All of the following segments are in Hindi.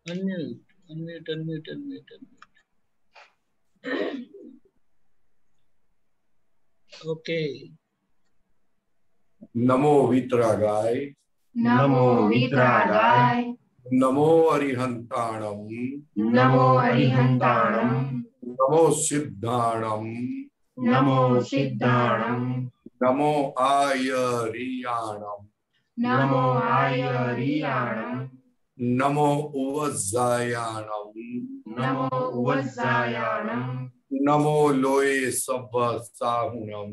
Unmute, unmute, unmute, unmute, unmute. Okay. नमो वितरागाय नमो वितरागाय नमो अरिहंताणम नमो अरिहंताणम नमो सिद्धाणम नमो सिद्धाणम नमो आयरियाणम नमो आयरियाणम नमो उवज्जायाणम नमो उवज्जायाणम नमो लोये सव्वसाहुणम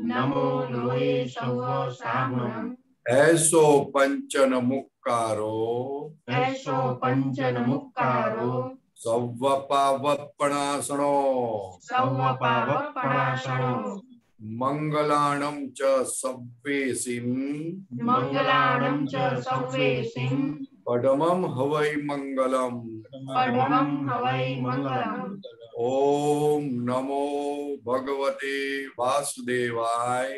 नमो लोये सव्वसाहुणम ऐसो पंचन मुक्कारो ऐसो पंचन मुक्कारो सव्वपावत्पणासनो सव्वपावपणासनो मंगलाणं च सव्वेसिं मंगलाणं च सव्वेसिं पदमं हवै मंगलम् पद्मं हवै मंगलम्। ओम नमो भगवते वासुदेवाय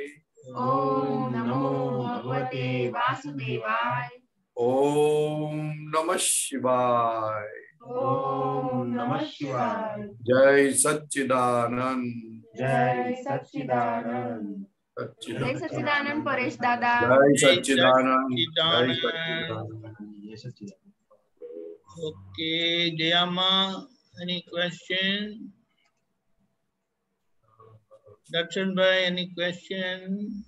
ओम नमो भगवते वासुदेवाय ओम नमः शिवाय ओम नमः शिवाय। जय सच्चिदानंद जय सच्चिदानंद। जय सच्चिदानंद परेश दादा। जय सच्चिदानंद जय Jai सच्चिदानंद। Okay, Jayama, any question? Darshan Bhai, any question?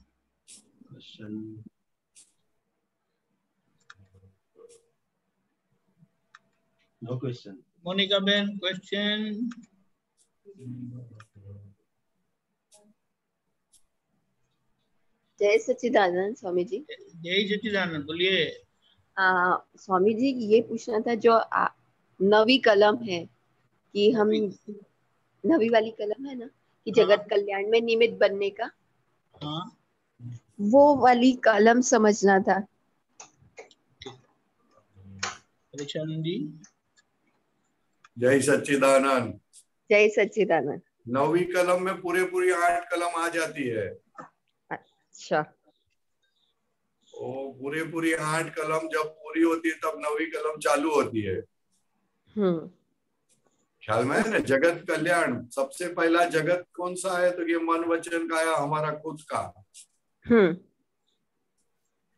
No question. Monica Ben, question? जय सच्चिदानंद स्वामी जी। जय सच्चिदानंद, बोलिए। स्वामी जी ये पूछना था, जो नवी कलम है कि हम नवी वाली कलम है ना कि जगत कल्याण में निमित्त बनने का, हाँ, वो वाली कलम समझना था। परेशानंद जी। जय सच्चिदानंद। जय सच्चिदानंद। नौवीं कलम में पूरी 8 कलम आ जाती है। अच्छा, ओ पूरी 8 कलम जब पूरी होती है तब नौवीं कलम चालू होती है। ख्याल में है ना? जगत कल्याण, सबसे पहला जगत कौन सा है? तो ये मन वचन काया हमारा खुद का।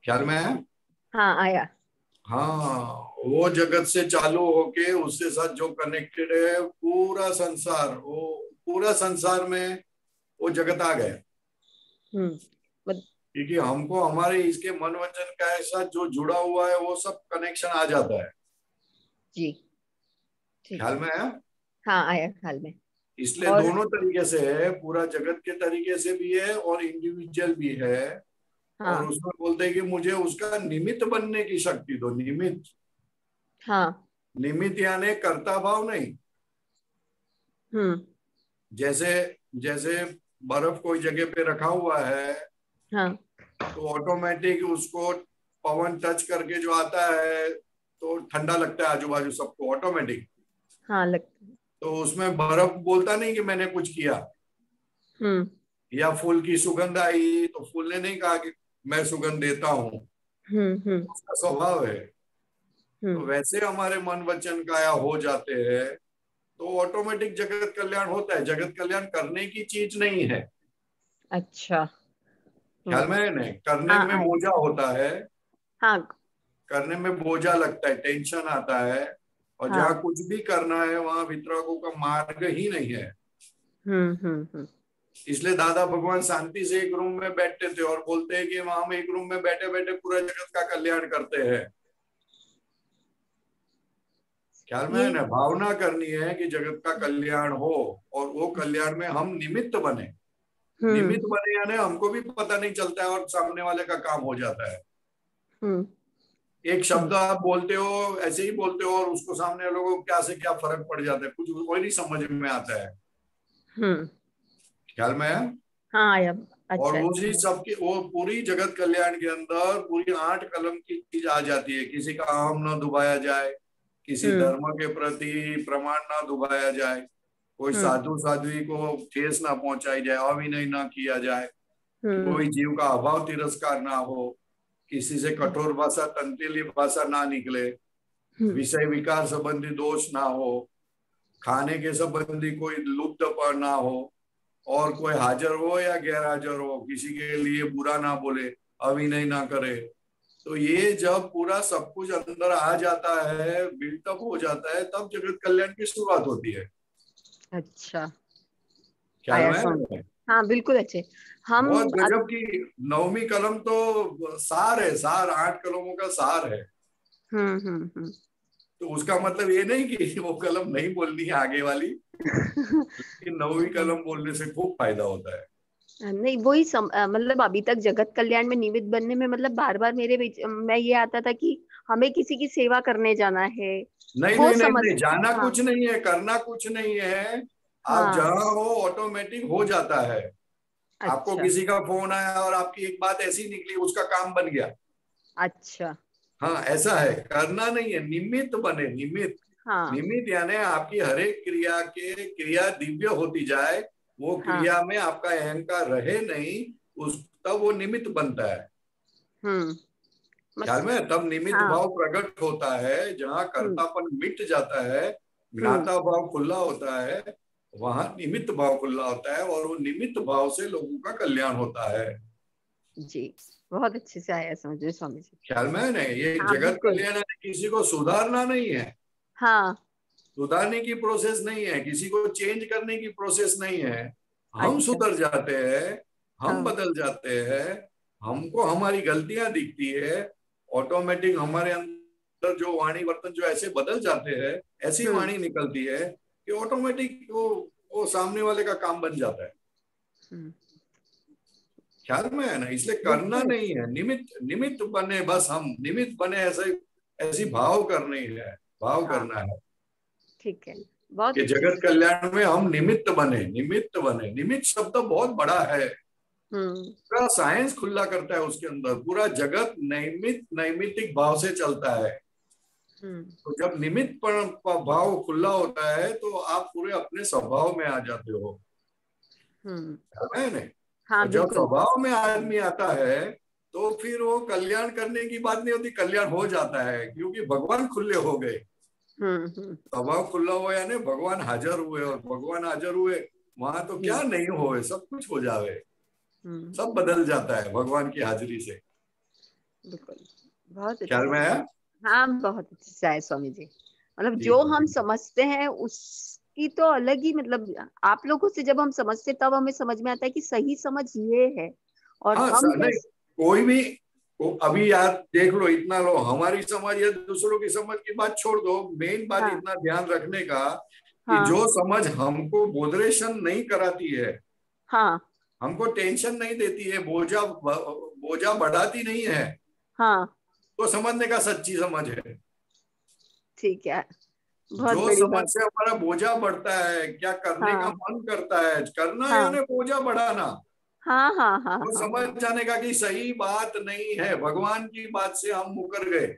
ख्याल में है? हाँ आया। हाँ, वो जगत से चालू होके उससे साथ जो कनेक्टेड है पूरा संसार, वो पूरा संसार में वो जगत आ गया। क्योंकि हमको हमारे इसके मन वचन का ऐसा जो जुड़ा हुआ है वो सब कनेक्शन आ जाता है जी। ख्याल में है? हाँ आया ख्याल में। इसलिए दोनों तरीके से है, पूरा जगत के तरीके से भी है और इंडिविजुअल भी है। हाँ। और उसमें बोलते हैं कि मुझे उसका निमित्त बनने की शक्ति दो। निमित्त, हाँ, निमित्त यानी कर्ता भाव नहीं। जैसे बर्फ कोई जगह पे रखा हुआ है, हाँ, तो ऑटोमेटिक उसको पवन टच करके जो आता है तो ठंडा लगता है आजू बाजू सबको ऑटोमेटिक। हाँ लगता है। तो उसमें बर्फ बोलता नहीं कि मैंने कुछ किया। या फूल की सुगंध आई तो फूल ने नहीं कहा कि मैं सुगंध देता हूँ, उसका स्वभाव है। तो वैसे हमारे मन वचन काया हो जाते हैं तो ऑटोमेटिक जगत कल्याण होता है। जगत कल्याण करने की चीज नहीं है। अच्छा, ख्याल में है नहीं? करने में बोझा होता है। हाँ, करने में बोझा लगता है, टेंशन आता है। और जहाँ कुछ भी करना है वहां वितरागों का मार्ग ही नहीं है। इसलिए दादा भगवान शांति से एक रूम में बैठते थे और बोलते हैं कि हम एक रूम में बैठे बैठे पूरा जगत का कल्याण करते हैं। ख्याल में है ना? भावना करनी है कि जगत का कल्याण हो और वो कल्याण में हम निमित्त बने। निमित्त बने यानी हमको भी पता नहीं चलता है और सामने वाले का काम हो जाता है। एक शब्द आप बोलते हो, ऐसे ही बोलते हो और उसको सामने लोगों को क्या से क्या फर्क पड़ जाता है, कुछ कोई नहीं समझ में आता है। ख्याल में है? हाँ अच्छा। और उसी सबकी वो पूरी जगत कल्याण के अंदर पूरी 8 कलम की चीज आ जाती है। किसी का अहम न डुबाया जाए, किसी धर्म के प्रति प्रमाण ना डुबाया जाए, कोई साधु साध्वी को ठेस ना पहुंचाई जाए, अविनय ना किया जाए, कोई जीव का अभाव तिरस्कार ना हो, किसी से कठोर भाषा तंत्रीली भाषा ना निकले, विषय विकार संबंधी दोष ना हो, खाने के संबंधी कोई लुप्तपन ना हो, और कोई हाजिर हो या गैर हाजिर हो किसी के लिए बुरा ना बोले, अभिनय ना करे। तो ये जब पूरा सब कुछ अंदर आ जाता है, बिल्टअप हो जाता है, तब जगत कल्याण की शुरुआत होती है। अच्छा, क्या आया है? समझ। हाँ बिल्कुल अच्छे। हम बहुत गजब की 9वीं कलम तो सार है, सार 8 कलमों का सार है। तो उसका मतलब ये नहीं कि वो कलम नहीं बोलनी है आगे वाली, लेकिन 9वीं कलम बोलने से खूब फायदा होता है। नहीं वही मतलब अभी तक जगत कल्याण में निमित्त बनने में मतलब बार बार मेरे में ये आता था कि हमें किसी की सेवा करने जाना है। नहीं वो नहीं नहीं, समझ नहीं जाना हाँ, कुछ नहीं है, करना कुछ नहीं है। आप हाँ, जहाँ हो ऑटोमेटिक हो जाता है। आपको अच्छा किसी का फोन आया और आपकी एक बात ऐसी निकली, उसका काम बन गया। अच्छा, हाँ ऐसा है, करना नहीं है, निमित्त बने। निमित्त, हाँ निमित्त यानी आपकी हर एक क्रिया दिव्य होती जाए, वो हाँ, क्रिया में आपका अहंकार रहे नहीं, उस तब वो निमित्त बनता है। ख्याल में, तब निमित्त हाँ, भाव प्रकट होता है। जहाँ कर्तापन मिट जाता है, ज्ञाता भाव खुला होता है, वहां निमित्त भाव खुला होता है, और वो निमित्त भाव से लोगों का कल्याण होता है। जी बहुत अच्छे से आया समझ स्वामी जी। ख्याल में है ना? ये हाँ जगत बिल्कुल, कल्याण किसी को सुधारना नहीं है, हाँ सुधारने की प्रोसेस नहीं है, किसी को चेंज करने की प्रोसेस नहीं है। हम अच्छा, सुधर जाते हैं, हम हाँ बदल जाते हैं, हमको हमारी गलतियां दिखती है, ऑटोमेटिक हमारे अंदर जो वाणी वर्तन जो ऐसे बदल जाते हैं, ऐसी वाणी निकलती है कि ऑटोमेटिक वो सामने वाले का काम बन जाता है। ख्याल में है ना? इसलिए करना बिल्कुल नहीं है, निमित्त निमित्त बने, बस हम निमित्त बने, ऐसी भाव करनी है, भाव हाँ करना है ठीक है, बहुत कि अच्छे जगत से। कल्याण में हम निमित्त बने, निमित्त बने। निमित्त शब्द बहुत बड़ा है, पूरा साइंस खुला करता है उसके अंदर। पूरा जगत नैमित्तिक भाव से चलता है। तो जब निमित्त पर भाव खुला होता है तो आप पूरे अपने स्वभाव में आ जाते हो, है नहीं? हाँ और जब बिल्कुल, स्वभाव में आदमी आता है तो फिर वो कल्याण करने की बात नहीं होती, कल्याण हो जाता है, क्योंकि भगवान खुले हो गए। स्वभाव खुला हुआ यानी भगवान हाजिर हुए, और भगवान हाजिर हुए वहां तो क्या नहीं हो, सब कुछ हो जावे, सब बदल जाता है भगवान की हाजिरी से। बिल्कुल बहुत ख्याल अच्छे में से। है? हाँ बहुत अच्छे से आए स्वामी जी। मतलब ठीक जो है, हम ठीक है। समझते हैं उसकी तो अलग ही मतलब, आप लोगों से जब हम समझते तब हमें समझ में आता है कि सही समझ ये है। और हाँ हम नहीं, बस कोई भी अभी यार देख लो, इतना लो, हमारी समझ या दूसरों की समझ की बात छोड़ दो, मेन बात हाँ इतना ध्यान रखने का कि हाँ जो समझ हमको बोधरेशन नहीं कराती है, हाँ हमको टेंशन नहीं देती है, बोझा बढ़ाती नहीं है, हाँ तो समझने का सच्ची समझ है। ठीक है, बहुत जो बड़ी समझ बात। से हमारा बोझा बढ़ता है, क्या करने का हाँ मन करता है, करना हाँ यानी बोझा बढ़ाना, हाँ हाँ हाँ वो हाँ समझ हाँ, जाने का कि सही बात नहीं है, भगवान की बात से हम मुकर गए।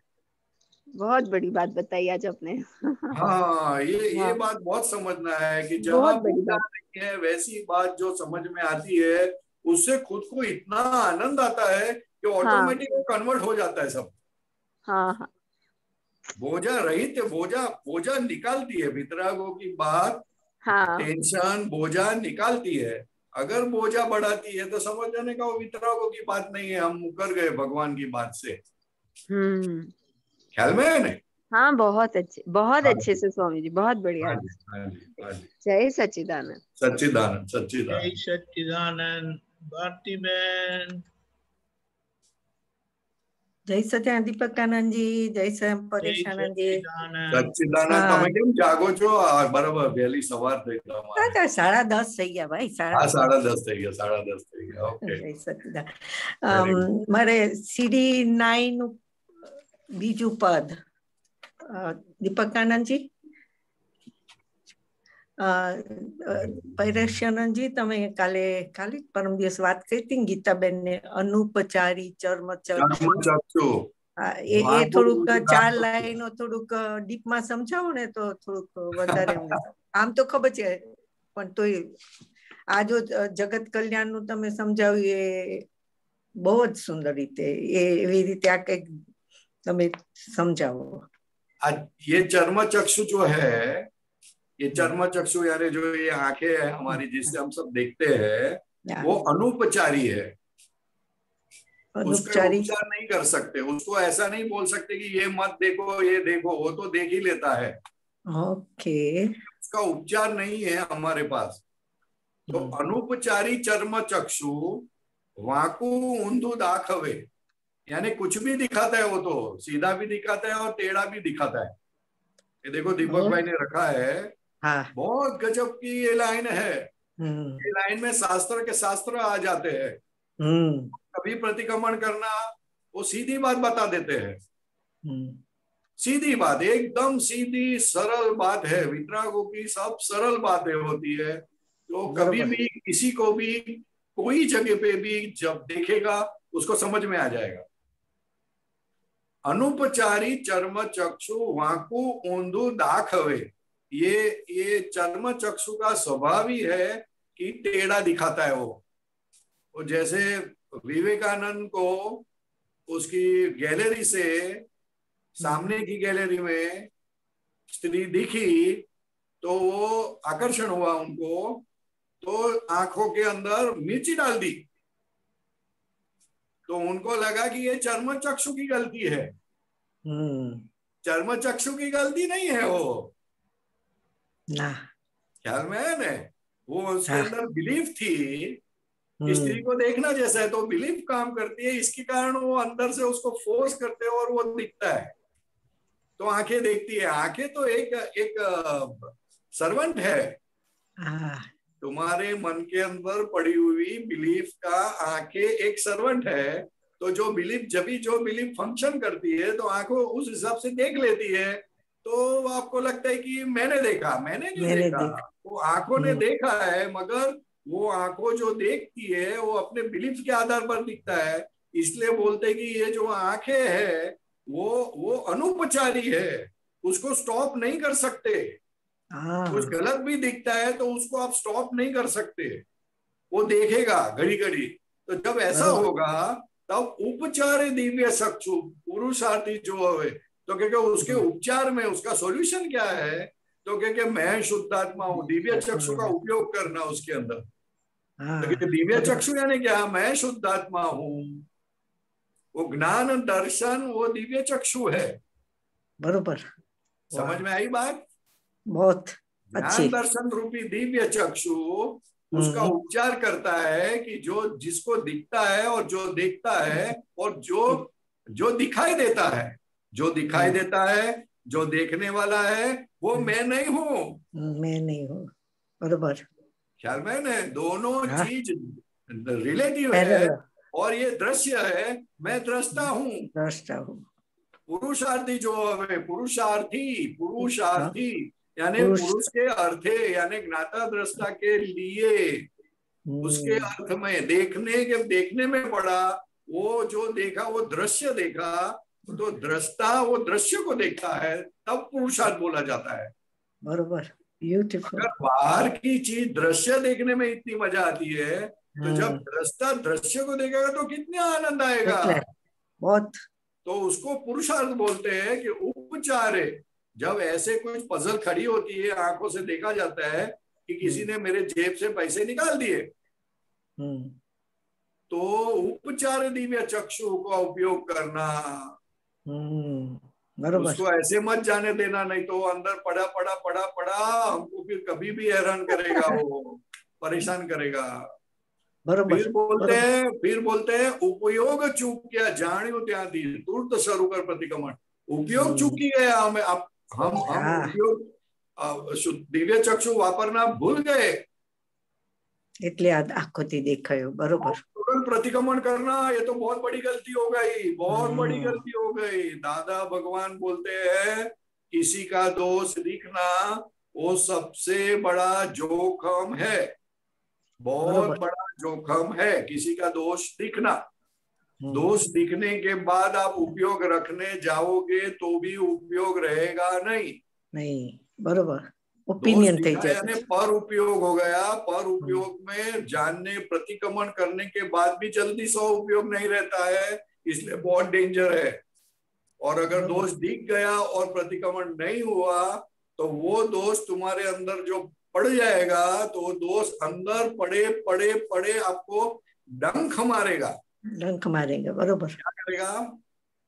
बहुत बड़ी बात बताई आज आपने। हाँ, ये हाँ बात बहुत समझना है कि बहुत जहाँ बड़ी बोझा बात। नहीं है, वैसी बात जो समझ में आती है, उससे खुद को इतना आनंद आता है कि हाँ ऑटोमेटिक वो कन्वर्ट हो जाता है सब। हाँ हाँ बोझा रहित, बोझा बोझा निकालती है, वितरागों की बात हाँ, टेंशन बोझा निकालती है। अगर बोझा बढ़ाती है तो समझ जाने का वो वितरागों की बात नहीं है, हम मुकर गए भगवान की बात से। ख्याल में है नहीं? हाँ बहुत हाँ अच्छे जी, से स्वामी जी, बहुत बढ़िया। हाँ जी, हाँ जी, हाँ जी। जय सच्चिदानंद। सच्चिदानंद, जय सच्चिदानंद। सच्चिदानंद। भारती बहन। जय सच्चिदानंद दीपकानंद जी, जय श्याम जय परेशानंद जी। सच्चिदानंद। સચ્ચિદાનંદ, તમે કેમ જાગો છો? બરાબર, વહેલી સવાર થઈ તમારે. 10:30 થઈ ગયા ભાઈ, હા, 10:30. 10:30 થઈ ગયા, 10:30 થઈ ગયા. Okay, Jay Sachchidanand. Very good. મારે CD 9 બીજું પદ, દીપકાનંદજી, પૈરેશાનંદજી, તમે કાલે પરમ દિવસ વાત કરી હતી ગીતાબેન ને, અનુપચારી ચર્મ ચક્ષુ. એ થોડુંક 4 લાઈનો થોડુંક ડીપમાં સમજાવો ને તો થોડુંક વધારે અમને. આમ તો ખબર છે પણ તોય આ જો જગત કલ્યાણનું તમે સમજાવ્યું એ બહુ જ સુંદર રીતે, એવી રીતે આ કંઈક તમે સમજાવો. ये चर्म चक्षु जो है, ये चर्म चक्षु यानी जो ये आंखें है हमारी जिससे हम सब देखते हैं, वो अनुपचारी है। उसका उपचार नहीं कर सकते, उसको ऐसा नहीं बोल सकते कि ये मत देखो ये देखो, वो तो देख ही लेता है। ओके, उसका उपचार नहीं है हमारे पास। तो अनुपचारी चर्म चक्षु वाकु ऊंधू दाखवे, यानी कुछ भी दिखाता है, वो तो सीधा भी दिखाता है और टेढ़ा भी दिखाता है। ये देखो दीपक भाई ने रखा है। हाँ। बहुत गजब की ये लाइन है। ये लाइन में शास्त्र के शास्त्र आ जाते हैं। कभी प्रतिक्रमण करना, वो सीधी बात बता देते हैं। सीधी बात, एकदम सीधी सरल बात है। वितरागों की सब सरल बातें होती है। तो कभी भी किसी को भी कोई जगह पे भी जब देखेगा उसको समझ में आ जाएगा। अनुपचारी चर्म चक्षु वाकु ऊंधू दाखवे, ये चर्म चक्षु का स्वभाव ही है कि टेढ़ा दिखाता है। वो जैसे विवेकानंद को उसकी गैलरी से, सामने की गैलरी में स्त्री दिखी तो वो आकर्षण हुआ उनको, तो आंखों के अंदर मिर्ची डाल दी। तो उनको लगा कि ये चर्म चक्षु की गलती है। चर्म चक्षु की गलती नहीं है वो ना, ख्याल में है ना। वो उसके अंदर बिलीफ थी, स्त्री को देखना जैसा है तो बिलीफ काम करती है, इसके कारण वो अंदर से उसको फोर्स करते हैं और वो दिखता है। तो आंखें देखती है। आंखें तो एक सर्वेंट है। तुम्हारे मन के अंदर पड़ी हुई बिलीफ का आंखें एक सर्वेंट है। तो जो बिलीफ फंक्शन करती है तो आंखों उस हिसाब से देख लेती है। तो आपको लगता है कि मैंने देखा, मैंने नहीं देखा, वो आंखों ने देखा है। मगर वो आंखों जो देखती है वो अपने बिलीफ के आधार पर दिखता है। इसलिए बोलते कि ये जो आंखें है वो अनुपचारी है, उसको स्टॉप नहीं कर सकते। कुछ गलत भी दिखता है तो उसको आप स्टॉप नहीं कर सकते, वो देखेगा घड़ी घड़ी। तो जब ऐसा होगा तब उपचार दिव्य चक्षु पुरुषार्थी जो है, तो क्योंकि उसके उपचार में उसका सॉल्यूशन क्या है, तो क्योंकि मैं शुद्धात्मा हूँ, दिव्य चक्षु का उपयोग करना उसके अंदर। तो दिव्य चक्षु यानी क्या, मैं शुद्धात्मा हूँ, वो ज्ञान दर्शन वो दिव्य चक्षु है। बरोबर, समझ में आई बात? बहुत ज्ञान दर्शन रूपी दिव्य चक्षु उसका उपचार करता है कि जो जिसको दिखता है और जो देखता है और जो दिखाई देता है, जो दिखाई देता है, जो देखने वाला है, वो मैं नहीं हूँ, मैं नहीं हूँ। बरोबर, ख्याल में ना, दोनों चीज रिलेटिव है। और ये दृश्य है, मैं दृष्टा हूँ, पुरुषार्थी जो है, पुरुषार्थी यानी पुरुष के अर्थे, यानी ज्ञाता दृष्टा के लिए, उसके अर्थ में देखने में पड़ा। वो जो देखा वो दृश्य देखा, तो दृष्टा वो दृश्य को देखता है, तब पुरुषार्थ बोला जाता है। बरोबर, ब्यूटीफुल। अगर बाहर की चीज दृश्य देखने में इतनी मजा आती है, तो जब दृष्टा दृश्य को देखेगा तो कितना आनंद आएगा। बहुत। तो उसको पुरुषार्थ बोलते हैं कि उपचार। जब ऐसे कुछ पजल खड़ी होती है, आंखों से देखा जाता है कि किसी ने मेरे जेब से पैसे निकाल दिए, तो उपचार दिव्य चक्षु का उपयोग करना। उसको ऐसे मत जाने देना, नहीं तो अंदर पड़ा हमको फिर कभी भी हैरान करेगा, वो परेशान करेगा। फिर बोलते हैं उपयोग चूक्या जानियो त्यादी तुरंत शुरू कर प्रतिक्रमण। उपयोग चूकी गया हमें, हम उपयोग दिव्य चक्षु वापरना भूल गए, એટલે આંખોથી દેખાયો। બરોબર, तुरंत प्रतिक्रमण करना ये तो बहुत बड़ी गलती हो गई, बहुत बड़ी गलती हो गई। दादा भगवान बोलते हैं किसी का दोष दिखना वो सबसे बड़ा जोखम है, बहुत बड़ा जोखम है किसी का दोष दिखना। दोष दिखने के बाद आप उपयोग रखने जाओगे तो भी उपयोग रहेगा नहीं। बरोबर, ओपिनियन थे यानी पर उपयोग हो गया। पर उपयोग में जानने प्रतिक्रमण करने के बाद भी जल्दी से उपयोग नहीं रहता है, इसलिए बहुत डेंजर है। और अगर दोष दिख गया और प्रतिक्रमण नहीं हुआ तो वो दोष तुम्हारे अंदर जो पड़ जाएगा, तो वो दोष अंदर पड़े पड़े पड़े आपको डंक मारेगा। डंक मारेगा, बरोबर। क्या करेगा?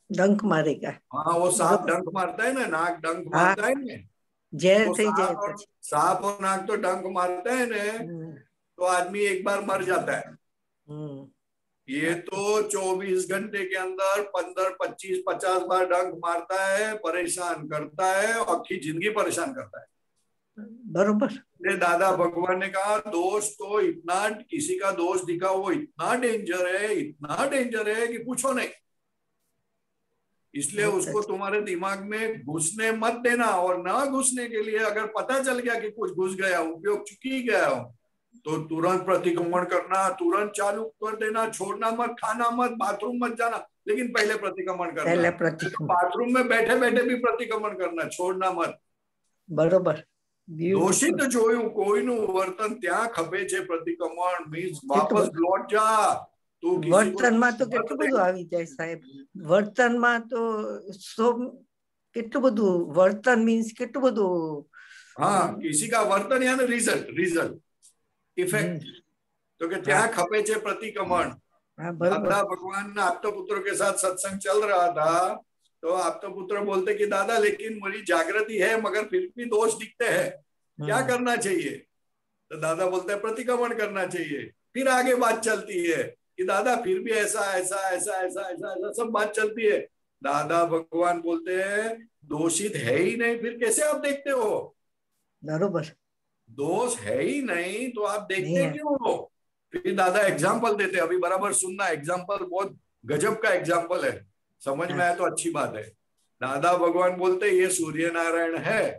डंक मारेगा। हाँ, वो सांप डंक मारता है ना, नाक डंक मारता है ना, जहर तो थी जाए सांप और नाक तो डंक मारता है ना, तो आदमी एक बार मर जाता है। ये तो 24 घंटे के अंदर 15, 25, 50 बार डंक मारता है, परेशान करता है, आखी जिंदगी परेशान करता है। बरोबर। दादा भगवान ने कहा दोष तो इतना, किसी का दोष दिखा वो इतना डेंजर है कि पूछो नहीं। इसलिए उसको तुम्हारे दिमाग में घुसने मत देना, और ना घुसने के लिए अगर पता चल गया कि कुछ घुस गया, उपयोग चुकी गया हो, तो तुरंत प्रतिक्रमण करना, तुरंत चालू कर देना, छोड़ना मत, खाना मत, बाथरूम मत जाना, लेकिन पहले प्रतिक्रमण करना। बाथरूम में बैठे बैठे भी प्रतिक्रमण करना, छोड़ना मत। बरोबर। દોષિત જોયું કોઈનું વર્તન ત્યાં ખપે છે પ્રતિક્રમણ મીન્સ વાપસ લોટ जा। तू વર્તનમાં તો કેટલું બધું આવી જાય સાહેબ, વર્તનમાં તો કેટલું બધું વર્તન મીન્સ કેટલું બધું। हाँ, किसी का वर्तन यानी रिजल्ट इफेक्ट, तो कि ત્યાં खपे છે प्रतिक्रमण। दादा भगवान आपतो पुत्रों के साथ सत्संग चल रहा था, तो आपतो पुत्र बोलते कि दादा लेकिन मेरी जागृति है मगर फिर भी दोष दिखते हैं, क्या करना चाहिए? तो दादा बोलते हैं प्रतिक्रमण करना चाहिए। फिर आगे बात चलती है कि दादा फिर भी ऐसा ऐसा ऐसा ऐसा ऐसा ऐसा सब बात चलती है। दादा भगवान बोलते हैं दोषित है ही नहीं, फिर कैसे आप देखते हो? बरोबर, दोष है ही नहीं तो आप देखते क्यों हो? फिर दादा एग्जाम्पल देते, अभी बराबर सुनना, एग्जाम्पल बहुत गजब का एग्जाम्पल है, समझ में आए तो अच्छी बात है। दादा भगवान बोलते ये सूर्य नारायण है,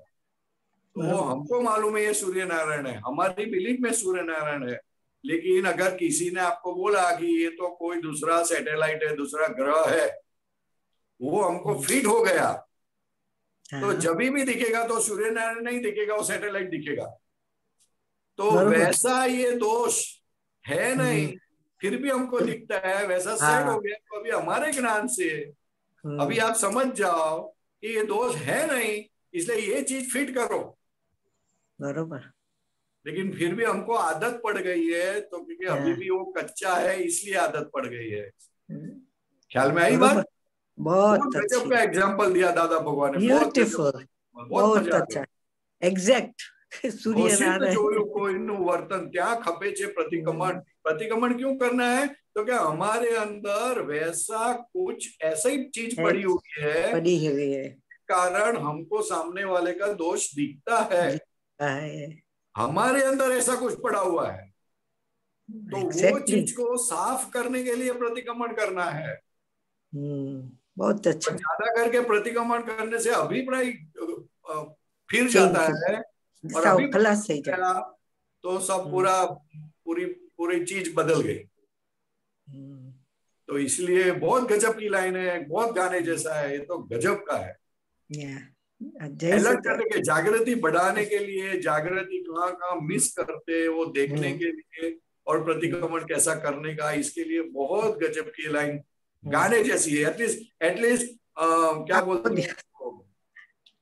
तो हमको मालूम है ये सूर्य नारायण है, हमारी बिलीफ में सूर्य नारायण है। लेकिन अगर किसी ने आपको बोला कि ये तो कोई दूसरा सैटेलाइट है, दूसरा ग्रह है, वो हमको फिट हो गया, तो जब भी दिखेगा तो सूर्य नारायण नहीं दिखेगा, वो सैटेलाइट दिखेगा। तो वैसा ये दोष है नहीं, फिर भी हमको दिखता है, वैसा सेट हो गया। तो अभी हमारे ज्ञान से अभी आप समझ जाओ कि ये दोष है नहीं, इसलिए ये चीज फिट करो। बरोबर। लेकिन फिर भी हमको आदत पड़ गई है, तो क्योंकि अभी भी वो कच्चा है इसलिए आदत पड़ गई है। ख्याल में आई बात? बहुत गजब का एग्जाम्पल दिया दादा भगवान ने, ब्यूटीफुल, बहुत अच्छा, एग्जैक्ट। सूर्य नारायण कोईનું વર્તન ત્યાં ખપે છે प्रतिक्रमण। प्रतिक्रमण क्यों करना है? तो क्या हमारे अंदर वैसा कुछ ऐसा ही चीज पड़ी हुई है, कारण हमको सामने वाले का दोष दिखता है, हमारे अंदर ऐसा कुछ पड़ा हुआ है, तो वो चीज को साफ करने के लिए प्रतिक्रमण करना है। बहुत अच्छा। ज्यादा करके प्रतिक्रमण करने से अभिप्राय फिर जाता है, और अभी तो सब पूरी चीज बदल गई। तो इसलिए बहुत गजब की लाइन है, बहुत गाने जैसा है, ये तो गजब का है। अलर्ट करने के, जागृति बढ़ाने के लिए, जागृति कहाँ कहाँ मिस करते वो देखने के लिए, और प्रतिक्रमण कैसा करने का, इसके लिए बहुत गजब की लाइन गाने जैसी है। एटलीस्ट क्या बोलते हैं,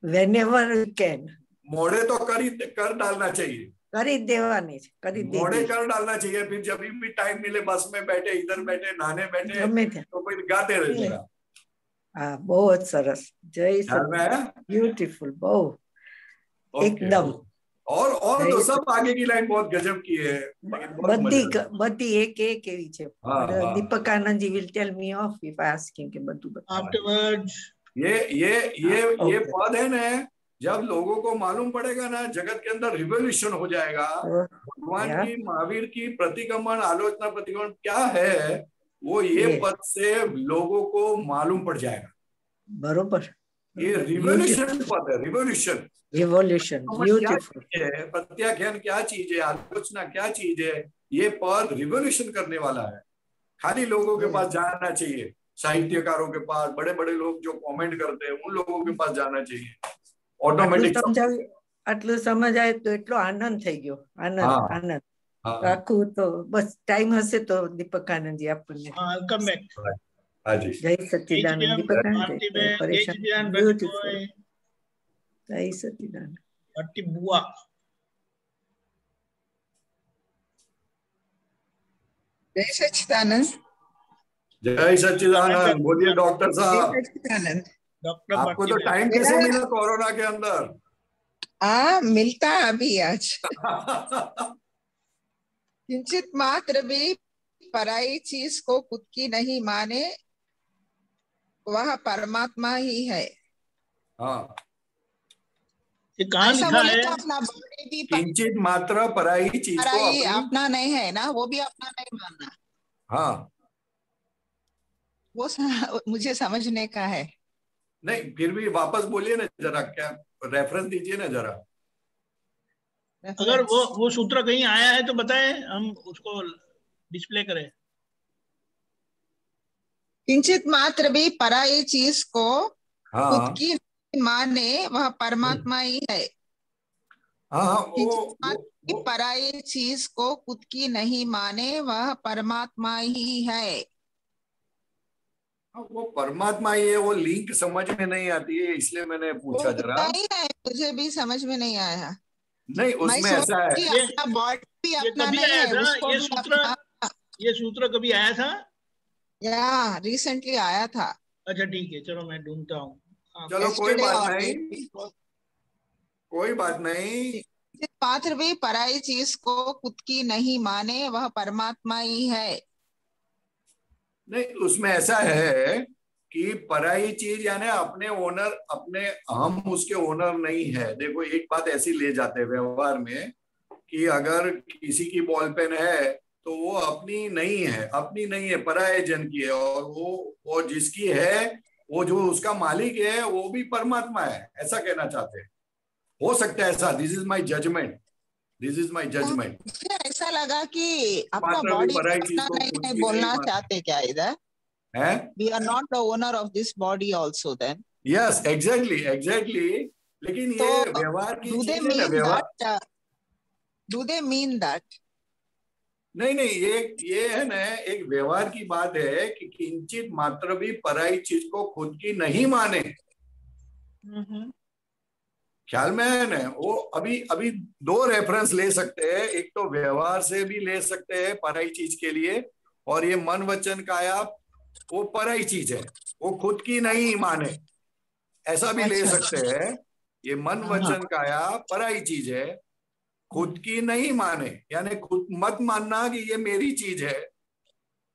whenever you can, मोड़े तो कर डालना चाहिए, मोड़े कर डालना चाहिए। फिर जब भी टाइम मिले, बस में बैठे, इधर बैठे, नहाने बैठे, तो फिर गाते रहिएगा। बहुत सरस, जय सच्चिदानंद, ब्यूटीफुल, बहुत एकदम। और तो सब आगे की लाइन बहुत गजब की है, बद्दी एक एवी छे। Deepakanand ji will tell me of if I ask him के बद्दू आफ्टरवर्ड्स। ये पद है ना, जब लोगों को मालूम पड़ेगा ना, जगत के अंदर रिवोल्यूशन हो जाएगा। भगवान की, महावीर की प्रतिक्रमण, आलोचना प्रतिक्रमण क्या है, वो ये पद से लोगों को मालूम पड़ जाएगा। बरोबर, ये रिवोल्यूशन पद है, रिवोल्यूशन। ब्यूटीफुल। प्रत्याख्यान क्या चीज है, आलोचना क्या चीज है, ये पद रिवोल्यूशन करने वाला है। खाली लोगों के पास जाना चाहिए, साहित्यकारों के पास, बड़े बड़े लोग जो कमेंट करते हैं, उन लोगों के पास जाना चाहिए। ऑटोमेटिक आटલું સમજાય તો એટલો આનંદ થઈ ગયો, આનંદ આખું। તો બસ ટાઈમ હશે તો દીપકાનંદજી આપણને हाँ जी। જય સચ્ચિદાનંદ દીપકાન, ભારતી બેન, જય પરેશાન સચ્ચિદાનંદ બ્યુટીફુલ. ભાઈ, જય સચ્ચિદાનંદ. ભારતી બુઆ. जय सच्चिदानंद. जय सच्चिदानंद. बोलिए डॉक्टर जय साहब. सच्चिदानंद. डॉक्टर आपको भारती तो बेन. टाइम कैसे मिला कोरोना के अंदर? हाँ, मिलता अभी आज. किंचित मात्र भी पराई चीज को खुद की नहीं माने, वह परमात्मा ही है. हाँ, ये कहाँ ऐसा लिखा बोले है? तो अपना बॉडी भी किंचित मात्र पराई चीज को पराई अपनी, अपना नहीं है ना, वो भी अपना नहीं मानना. हाँ वो मुझे समझने का है. नहीं, फिर भी वापस बोलिए ना जरा, क्या रेफरेंस दीजिए ना जरा. अगर वो सूत्र कहीं आया है तो बताएं, हम उसको डिस्प्ले करें. किंचित मात्र भी पराई चीज को हाँ खुद की नहीं माने, वह परमात्मा ही है. हाँ हाँ, किंचित मात्र भी वो पराई चीज को खुद की नहीं माने, वह परमात्मा ही है. वो परमात्मा ही है. वो लिंक समझ में नहीं आती है, इसलिए मैंने पूछा वो जरा. नहीं है, मुझे भी समझ में नहीं आया. नहीं, मैं उसमें ऐसा है. सोचती अपना बॉडी भी ये अपना कभी नहीं आया है, था उसको ये भी सूत्र? अपना. ये सूत्र कभी आया था? या रिसेंटली आया था. अच्छा ठीक है, चलो मैं ढूंढता हूँ. चलो कोई Yesterday बात or नहीं, maybe. कोई बात नहीं. किंचित मात्र भी पराई चीज को खुद की नहीं माने, वह परमात्मा ही है. नहीं, उसमें ऐसा है कि पराई चीज यानी अपने ओनर, अपने, हम उसके ओनर नहीं है. देखो एक बात ऐसी ले जाते हैं व्यवहार में कि अगर किसी की बॉल पेन है तो वो अपनी नहीं है, अपनी नहीं है, पराये जन की है. और वो जिसकी है, वो जो उसका मालिक है वो भी परमात्मा है, ऐसा कहना चाहते हैं. हो सकता है ऐसा. This is my judgement, this is my judgement. मुझे ऐसा लगा कि अपना मात्र भी बॉडी पराई अपना चीज को नहीं खुद है की बोलना नहीं मानते. चाहते क्या इधर? है? We are not the owner of this body also then. Yes, exactly exactly. लेकिन ये तो व्यवहार की do they चीज है ना, mean व्यवहार. that? Do they mean that? नहीं नहीं, ये है ना, एक व्यवहार की बात है कि किंचित मात्र भी पराई चीज को खुद की नहीं माने. ख्याल में है ना. वो अभी अभी दो रेफरेंस ले सकते हैं. एक तो व्यवहार से भी ले सकते हैं पराई चीज के लिए, और ये मन वचन काया वो पराई चीज है, वो खुद की नहीं माने, ऐसा भी ले अच्छा. सकते हैं. ये मन वचन काया पराई चीज है, खुद की नहीं माने, यानी खुद मत मानना कि ये मेरी चीज है.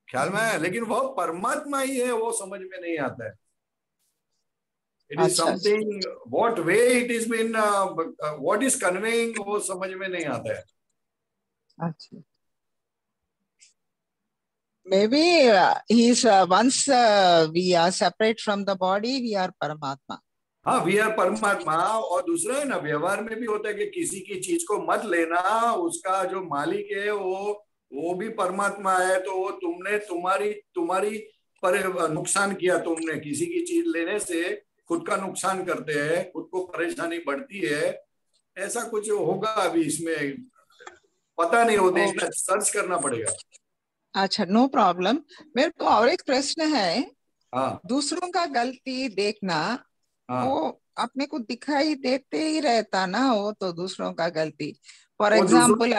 ख्याल में है. लेकिन वो परमात्मा ही है, वो समझ में नहीं आता है. It is something, what way it is been, what is conveying, वो समझ में नहीं आता है. अच्छा. Maybe he's once we are separate from the body, we are Paramatma. हाँ, वी आर परमात्मा. और दूसरा है ना, व्यवहार में भी होता है कि किसी की चीज को मत लेना, उसका जो मालिक है वो भी परमात्मा है. तो वो तुमने तुम्हारी पर नुकसान किया, तुमने किसी की चीज लेने से खुद का नुकसान करते हैं, खुद को परेशानी बढ़ती है. ऐसा कुछ होगा अभी इसमें, पता नहीं, वो देखना, सर्च करना पड़ेगा. अच्छा, नो प्रॉब्लम. मेरे को और एक प्रश्न है. हाँ दूसरों का गलती देखना, हाँ, वो अपने को दिखाई देते ही रहता ना, वो तो दूसरों का गलती. फॉर वो एग्जाम्पल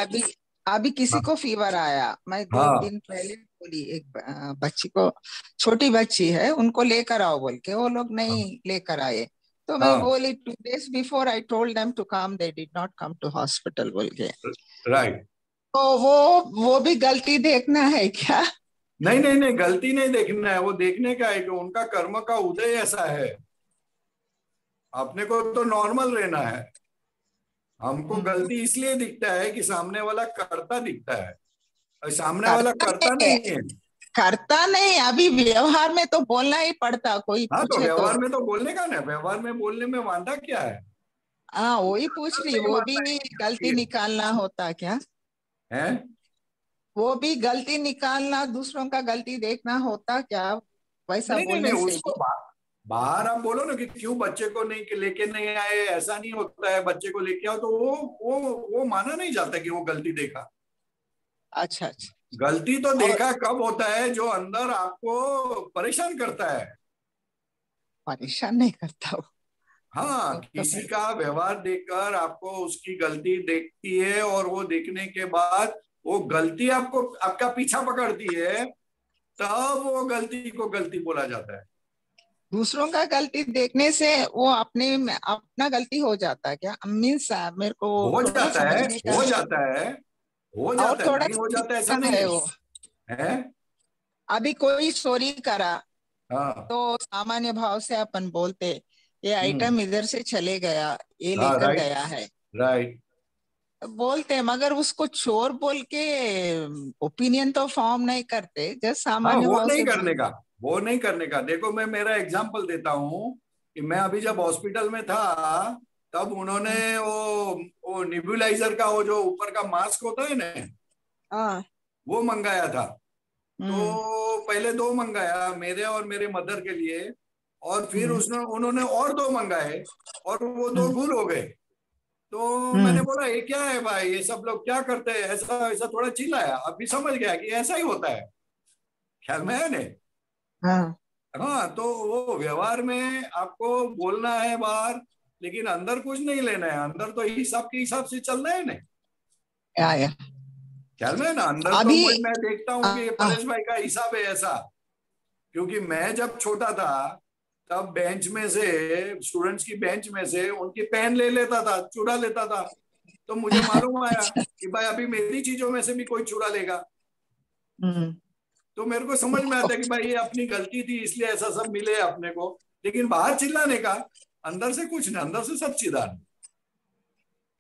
अभी किसी हाँ, को फीवर आया, मैं 2 हाँ, दिन पहले बोली एक बच्ची को, छोटी बच्ची है, उनको लेकर आओ बोल के, वो लोग नहीं लेकर आए. तो मैं हाँ, बोली 2 days before I told them to come, they did not come to hospital बोल के. राइट. तो वो भी गलती देखना है क्या? नहीं नहीं नहीं, गलती नहीं देखना है. वो देखने का है कि उनका कर्म का उदय ऐसा है. अपने को तो नॉर्मल रहना है. हमको गलती इसलिए दिखता है कि सामने वाला करता दिखता है, और सामने वाला करता नहीं है. करता नहीं. अभी व्यवहार में तो बोलना ही पड़ता, कोई हाँ, तो पूछे व्यवहार में तो बोलने का ना, व्यवहार में बोलने में वांधा क्या है? हाँ, वही पूछ रही, वो भी गलती निकालना होता क्या? है? वो भी गलती निकालना, दूसरों का गलती देखना होता क्या? वैसा नहीं नहीं बोलने नहीं, से उसको बाहर आप बोलो ना कि क्यों बच्चे को नहीं लेके नहीं आए, ऐसा नहीं होता है. बच्चे को लेके आओ तो वो माना नहीं जाता कि वो गलती देखा. अच्छा अच्छा. गलती तो देखा कब होता है, जो अंदर आपको परेशान करता है। परेशान नहीं करता वो। हाँ, किसी का व्यवहार देखकर आपको उसकी गलती देखती है और वो देखने के बाद वो गलती आपको आपका पीछा पकड़ती है, तब वो गलती को गलती बोला जाता है। दूसरों का गलती देखने से वो अपना गलती हो जाता है क्या? मीन्स मेरे को हो थोड़ा जाता है, समझने का हो है। जाता है, हो और जाता है, थोड़ा नहीं हो जाता ऐसा समझने का नहीं है वो। है। अभी कोई चोरी करा हाँ, तो सामान्य भाव से अपन बोलते ये आइटम इधर से चले गया, ये हाँ, लेकर राइट, गया है, राइट। बोलते हैं, मगर उसको चोर बोल के ओपिनियन तो फॉर्म नहीं करते, जस्ट हाँ, सामान्य वो भाव नहीं से करने का, वो नहीं करने का। देखो, मैं मेरा एग्जांपल देता हूँ कि मैं अभी जब हॉस्पिटल में था, तब उन्होंने वो निब्यूलाइजर का वो जो ऊपर का मास्क होता है ना, हाँ। वो मंगाया था। हम्म। तो पहले 2 मंगाया, मेरे और मेरे मदर के लिए, और फिर उन्होंने और 2 मंगाए, और वो 2 गुल हो गए। तो मैंने बोला ये क्या है भाई, ये सब लोग क्या करते हैं, ऐसा ऐसा थोड़ा चिल्लाया। अभी समझ गया कि ऐसा ही होता है, ख्याल में है नहीं। हाँ। हाँ, तो वो व्यवहार में आपको बोलना है बाहर, लेकिन अंदर कुछ नहीं लेना है। अंदर तो हिसाब के हिसाब से चलना है ना, या। ख्याल में है ना। अंदर तो अभी मैं देखता हूँ कि ये परेश भाई का हिसाब है ऐसा, क्योंकि मैं जब छोटा था तब बेंच में से, स्टूडेंट्स की बेंच में से उनकी पेन ले लेता था, चुरा लेता था। तो मुझे मालूम आया कि भाई अभी मेरी चीजों में से भी कोई चुरा लेगा। तो मेरे को समझ में आता है कि भाई ये अपनी गलती थी, इसलिए ऐसा सब मिले अपने को। लेकिन बाहर चिल्लाने का, अंदर से कुछ नहीं, अंदर से सब चिदान।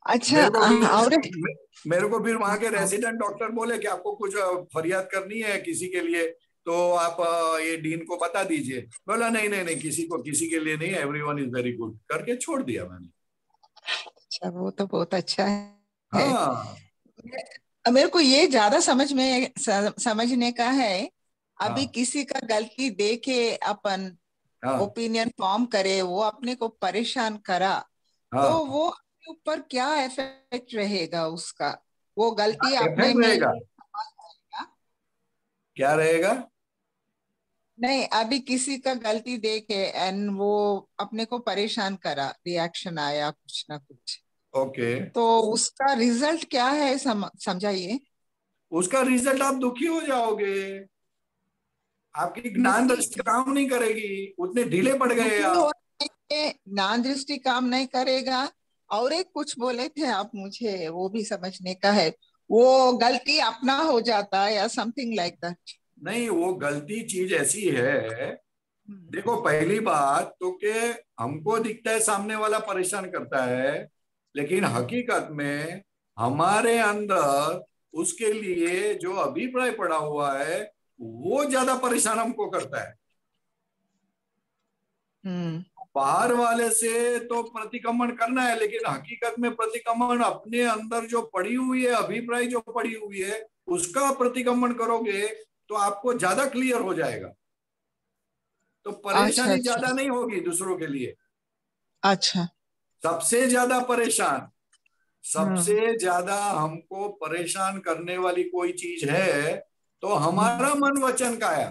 अच्छा। मेरे को फिर वहां के रेसिडेंट डॉक्टर बोले कि आपको कुछ फरियाद करनी है किसी के लिए, तो आप ये डीन को बता दीजिए। बोला नहीं नहीं नहीं, किसी के लिए नहीं, एवरीवन इज वेरी गुड, करके छोड़ दिया मैंने। अच्छा, वो तो बहुत अच्छा है। हाँ, मेरे को ये ज्यादा समझने का है। अभी हाँ, किसी का गलती देखे अपन हाँ, ओपिनियन फॉर्म करे, वो अपने को परेशान करा, तो हाँ। वो अपने ऊपर क्या इफेक्ट रहेगा उसका? वो गलती अपने इफेक्ट में रहेगा, क्या रहेगा? नहीं, अभी किसी का गलती देखे एंड वो अपने को परेशान करा, रिएक्शन आया कुछ ना कुछ, ओके। तो उसका रिजल्ट क्या है समझाइए। उसका रिजल्ट आप दुखी हो जाओगे, आपकी ज्ञान दुखी दृष्टि काम नहीं करेगी, उतने ढीले पड़ गए दुखी आप। होने से ज्ञान दृष्टि काम नहीं करेगा। और एक कुछ बोले थे आप, मुझे वो भी समझने का है, वो गलती अपना हो जाता है या समथिंग लाइक दैट। नहीं, वो गलती चीज ऐसी है, देखो पहली बात तो कि हमको दिखता है सामने वाला परेशान करता है, लेकिन हकीकत में हमारे अंदर उसके लिए जो अभिप्राय पड़ा हुआ है वो ज्यादा परेशान हमको करता है। बाहर वाले से तो प्रतिक्रमण करना है, लेकिन हकीकत में प्रतिक्रमण अपने अंदर जो पड़ी हुई है, अभिप्राय जो पड़ी हुई है, उसका प्रतिक्रमण करोगे तो आपको ज्यादा क्लियर हो जाएगा। तो परेशानी अच्छा, ज्यादा नहीं होगी दूसरों के लिए। अच्छा। सबसे ज्यादा परेशान, सबसे ज्यादा हमको परेशान करने वाली कोई चीज है तो हमारा मन वचन काया।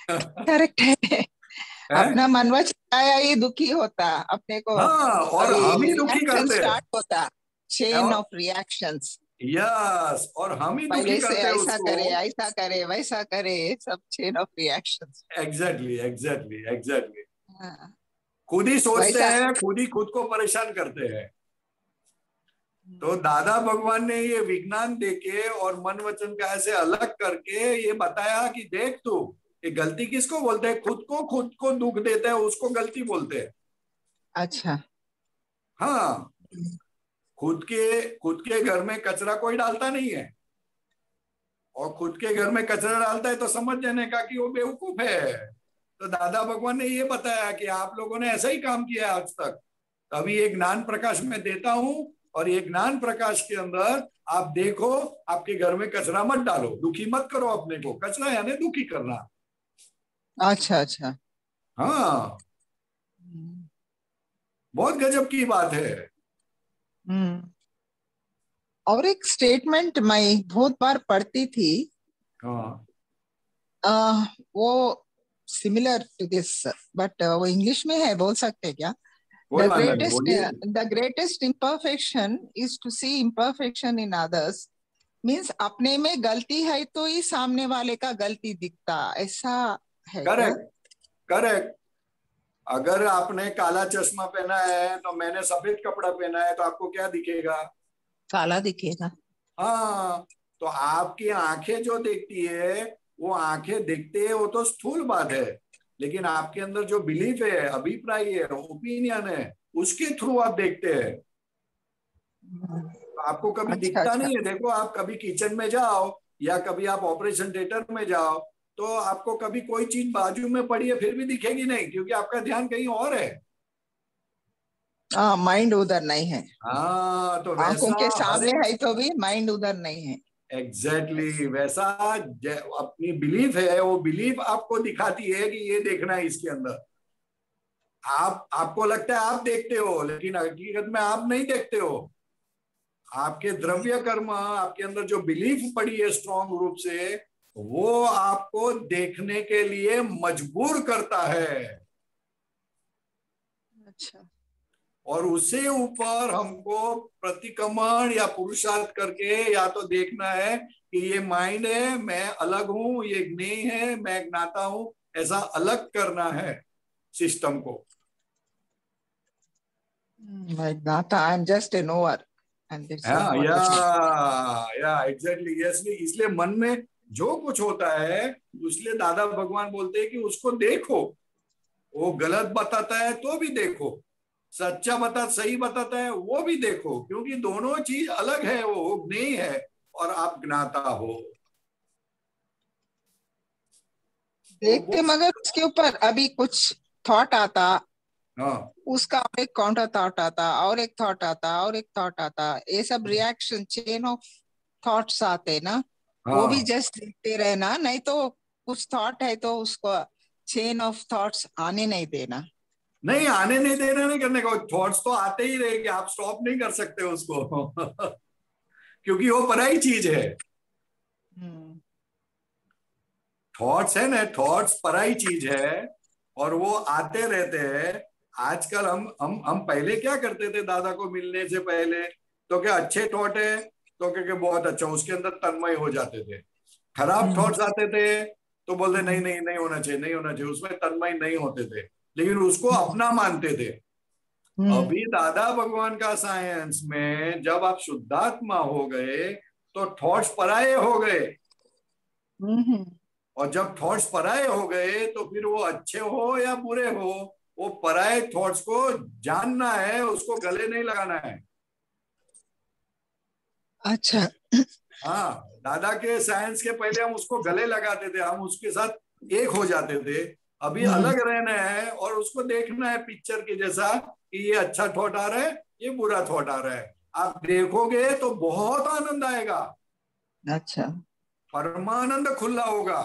करेक्ट है। अपना मन वचन ही दुखी होता अपने को। हाँ, और हम ही दुखी रिएक्शन करते हैं। स्टार्ट होता, चेन ऑफ रिएक्शंस। यस, और हम ही दुखी पहले से करते हैं ऐसा उसको। करे, ऐसा करे, वैसा करे, सब chain of reactions. Exactly, exactly, exactly. खुद ही सोचते वैसा हैं, खुद ही खुद को परेशान करते हैं। तो दादा भगवान ने ये विज्ञान देके और मन वचन का ऐसे अलग करके ये बताया कि देख तू, ये गलती किसको बोलते हैं? खुद को दुख देते हैं उसको गलती बोलते हैं। अच्छा। हाँ, खुद के घर में कचरा कोई डालता नहीं है, और खुद के घर में कचरा डालता है तो समझ जाने का कि वो बेवकूफ है। तो दादा भगवान ने ये बताया कि आप लोगों ने ऐसा ही काम किया आज तक, अभी एक ज्ञान प्रकाश में देता हूं, और ये ज्ञान प्रकाश के अंदर आप देखो, आपके घर में कचरा मत डालो, दुखी मत करो अपने को। कचरा यानी दुखी करना। अच्छा, अच्छा। हाँ, बहुत गजब की बात है। और एक स्टेटमेंट मैं बहुत बार पढ़ती थी, वो सिमिलर टू दिस, बट वो इंग्लिश में है, बोल सकते क्या? The greatest imperfection is to see imperfection in others. Means अपने में गलती है तो ही सामने वाले का गलती दिखता, ऐसा है? करेक्ट। अगर आपने काला चश्मा पहना है तो मैंने सफेद कपड़ा पहना है, तो आपको क्या दिखेगा? काला दिखेगा। हाँ, तो आपकी आंखें जो देखती है, वो आंखें देखते हैं, वो तो स्थूल बात है, लेकिन आपके अंदर जो बिलीफ है, अभिप्राय है, ओपिनियन है, उसके थ्रू आप देखते हैं। आपको कभी दिखता नहीं है। देखो, आप कभी किचन में जाओ या कभी आप ऑपरेशन थिएटर में जाओ, तो आपको कभी कोई चीज बाजू में पड़ी है फिर भी दिखेगी नहीं, क्योंकि आपका ध्यान कहीं और है। माइंड उधर नहीं है। हाँ, तो आंखों के सामने है तो भी माइंड उधर नहीं है। एग्जैक्टली वैसा अपनी बिलीफ है, वो बिलीफ आपको दिखाती है कि ये देखना है इसके अंदर। आपको लगता है आप देखते हो, लेकिन हकीकत में आप नहीं देखते हो। आपके द्रव्य कर्म, आपके अंदर जो बिलीफ पड़ी है स्ट्रॉन्ग रूप से, वो आपको देखने के लिए मजबूर करता है। अच्छा। और उससे ऊपर हमको प्रतिक्रमण या पुरुषार्थ करके या तो देखना है कि ये माइंड है, मैं अलग हूं, ये ज्ञेय है, मैं ज्ञाता हूं, ऐसा अलग करना है सिस्टम को। मैं ज्ञाता, I am just a knower. Exactly. इसलिए मन में जो कुछ होता है, इसलिए दादा भगवान बोलते हैं कि उसको देखो। वो गलत बताता है तो भी देखो, सच्चा सही बताता है वो भी देखो, क्योंकि दोनों चीज अलग है। वो ज्ञेय है और आप ज्ञाता हो। देखते मगर उसके ऊपर अभी कुछ थॉट आता, हाँ, उसका एक काउंटर थॉट आता, और एक थॉट आता, और एक थॉट आता, ये सब रिएक्शन, चेन ऑफ थॉट्स आते ना। हाँ, वो भी जस्ट देखते रहना, नहीं तो कुछ थॉट है तो उसको चेन ऑफ थॉट्स आने नहीं देना। नहीं आने नहीं देना, नहीं करने का। थॉट्स तो आते ही रहेंगे, आप स्टॉप नहीं कर सकते उसको क्योंकि वो पराई चीज है। थॉट्स है ना, थॉट्स पराई चीज है और वो आते रहते हैं। आजकल हम पहले क्या करते थे दादा को मिलने से पहले, तो क्या अच्छे थॉट है तो क्या बहुत अच्छा, उसके अंदर तन्मय हो जाते थे। खराब थॉट्स आते थे तो बोलते नहीं नहीं नहीं होना चाहिए, नहीं होना चाहिए, उसमें तन्मय नहीं होते थे, लेकिन उसको अपना मानते थे। अभी दादा भगवान का साइंस में जब आप शुद्धात्मा हो गए तो थॉट्स पराये हो गए, और जब थॉट्स पराये हो गए तो फिर वो अच्छे हो या बुरे हो, वो पराये थॉट्स को जानना है, उसको गले नहीं लगाना है। अच्छा। हाँ, दादा के साइंस के पहले हम उसको गले लगाते थे, हम उसके साथ एक हो जाते थे। अभी अलग रहना है और उसको देखना है पिक्चर के जैसा कि ये अच्छा थॉट आ रहा है, ये बुरा थॉट आ रहा है। आप देखोगे तो बहुत आनंद आएगा। अच्छा। परमानंद खुला होगा।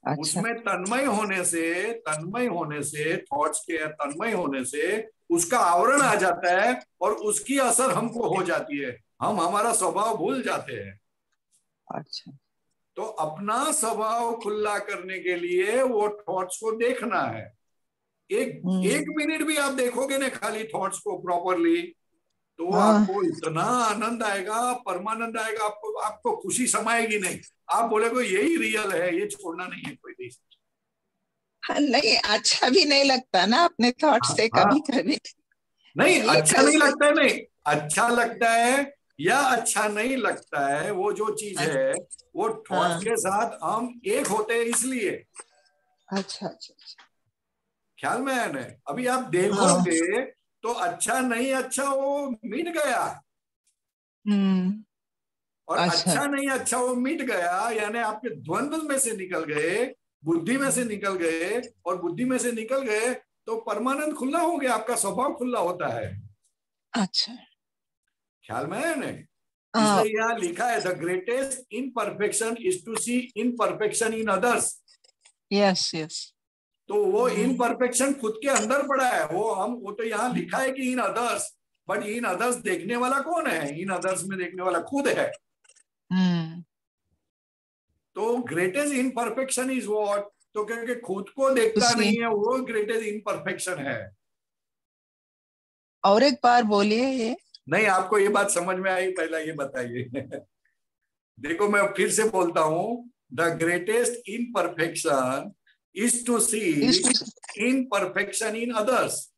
अच्छा। उसमें तन्मय होने से थॉट्स के तन्मय होने से उसका आवरण आ जाता है और उसकी असर हमको हो जाती है, हम हमारा स्वभाव भूल जाते हैं। अच्छा। तो अपना स्वभाव खुला करने के लिए वो थॉट्स को देखना है। एक मिनट भी आप देखोगे ना खाली थॉट्स को प्रॉपरली, तो आपको इतना आनंद आएगा, परमानंद आएगा, आपको खुशी समाएगी नहीं। आप बोलेगो यही रियल है, ये छोड़ना नहीं है कोई भी। नहीं, अच्छा भी नहीं लगता ना अपने थॉट्स से कभी कभी। नहीं अच्छा नहीं लगता है, नहीं अच्छा लगता है या अच्छा नहीं लगता है, वो जो चीज है वो थॉट्स के साथ हम एक होते हैं इसलिए। अच्छा अच्छा, ख्याल में है ना? अभी आप देखोगे तो अच्छा नहीं अच्छा वो मिट गया, और अच्छा नहीं अच्छा वो मिट गया, यानी आपके द्वंद्व में से निकल गए, बुद्धि में से निकल गए, और बुद्धि में से निकल गए तो परमानंद खुला हो गया, आपका स्वभाव खुला होता है। अच्छा, ख्याल में है ना? इसलिए यहाँ लिखा है the greatest imperfection is to see imperfection in others. Yes yes. तो वो इनपरफेक्शन खुद के अंदर पड़ा है, वो तो यहाँ लिखा है कि in others, but in others देखने वाला कौन है? इन अदर्स में देखने वाला खुद है। तो ग्रेटेस्ट इनपरफेक्शन इज व्हाट? तो क्योंकि खुद को देखता नहीं है, वो ग्रेटेस्ट इनपरफेक्शन है। और एक बार बोलिए ये। नहीं, आपको ये बात समझ में आई? पहला ये बताइए। देखो मैं फिर से बोलता हूं, the greatest imperfection is to see imperfection in others.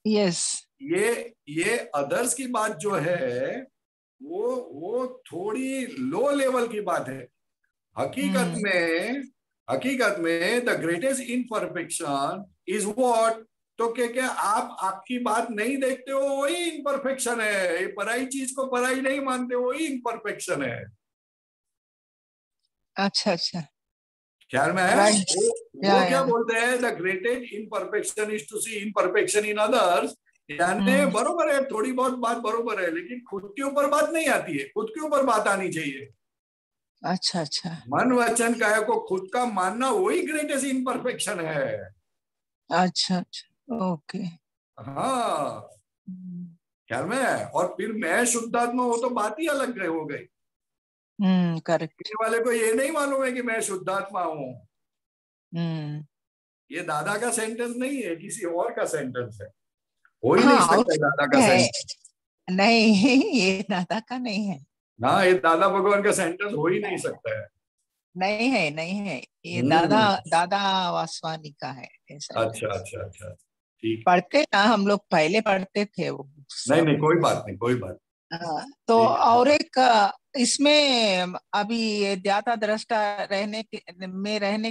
Yes, ये अदर्स की बात जो है वो थोड़ी लो लेवल की बात है। हकीकत में the greatest imperfection is what? तो क्या आप आपकी बात नहीं देखते हो, वही इनपरफेक्शन है। पराई चीज को पराई नहीं मानते, वही इनपरफेक्शन है। अच्छा अच्छा, ख्याल में है? Right. वो क्या बोलते हैं? The greatest imperfection is to see imperfection in others. यानी बरोबर है, थोड़ी बहुत बात बरोबर है, लेकिन खुद के ऊपर बात नहीं आती है। खुद के ऊपर बात आनी चाहिए। अच्छा अच्छा, मन वचन काया को खुद का मानना, वही ग्रेटेस्ट इनपरफेक्शन है। अच्छा अच्छा, ओके। हाँ, ख्याल में है? और फिर मैं शुद्धात्मा, वो तो बात ही अलग हो गई। करेक्ट। वाले को ये नहीं मालूम है कि मैं शुद्धात्मा हूँ। ये दादा का सेंटेंस नहीं है, किसी और का सेंटेंस है। हो ही नहीं सकता दादा का सेंटेंस। नहीं, ये दादा का नहीं है ना, ये दादा भगवान का सेंटेंस हो ही नहीं सकता है। नहीं है, नहीं है, ये दादा वासवानी का है। अच्छा अच्छा अच्छा, ठीक। पढ़ते ना, हम लोग पहले पढ़ते थे वो। नहीं, कोई बात नहीं, कोई बात। तो और एक इसमें अभी ज्ञाता दृष्टा रहने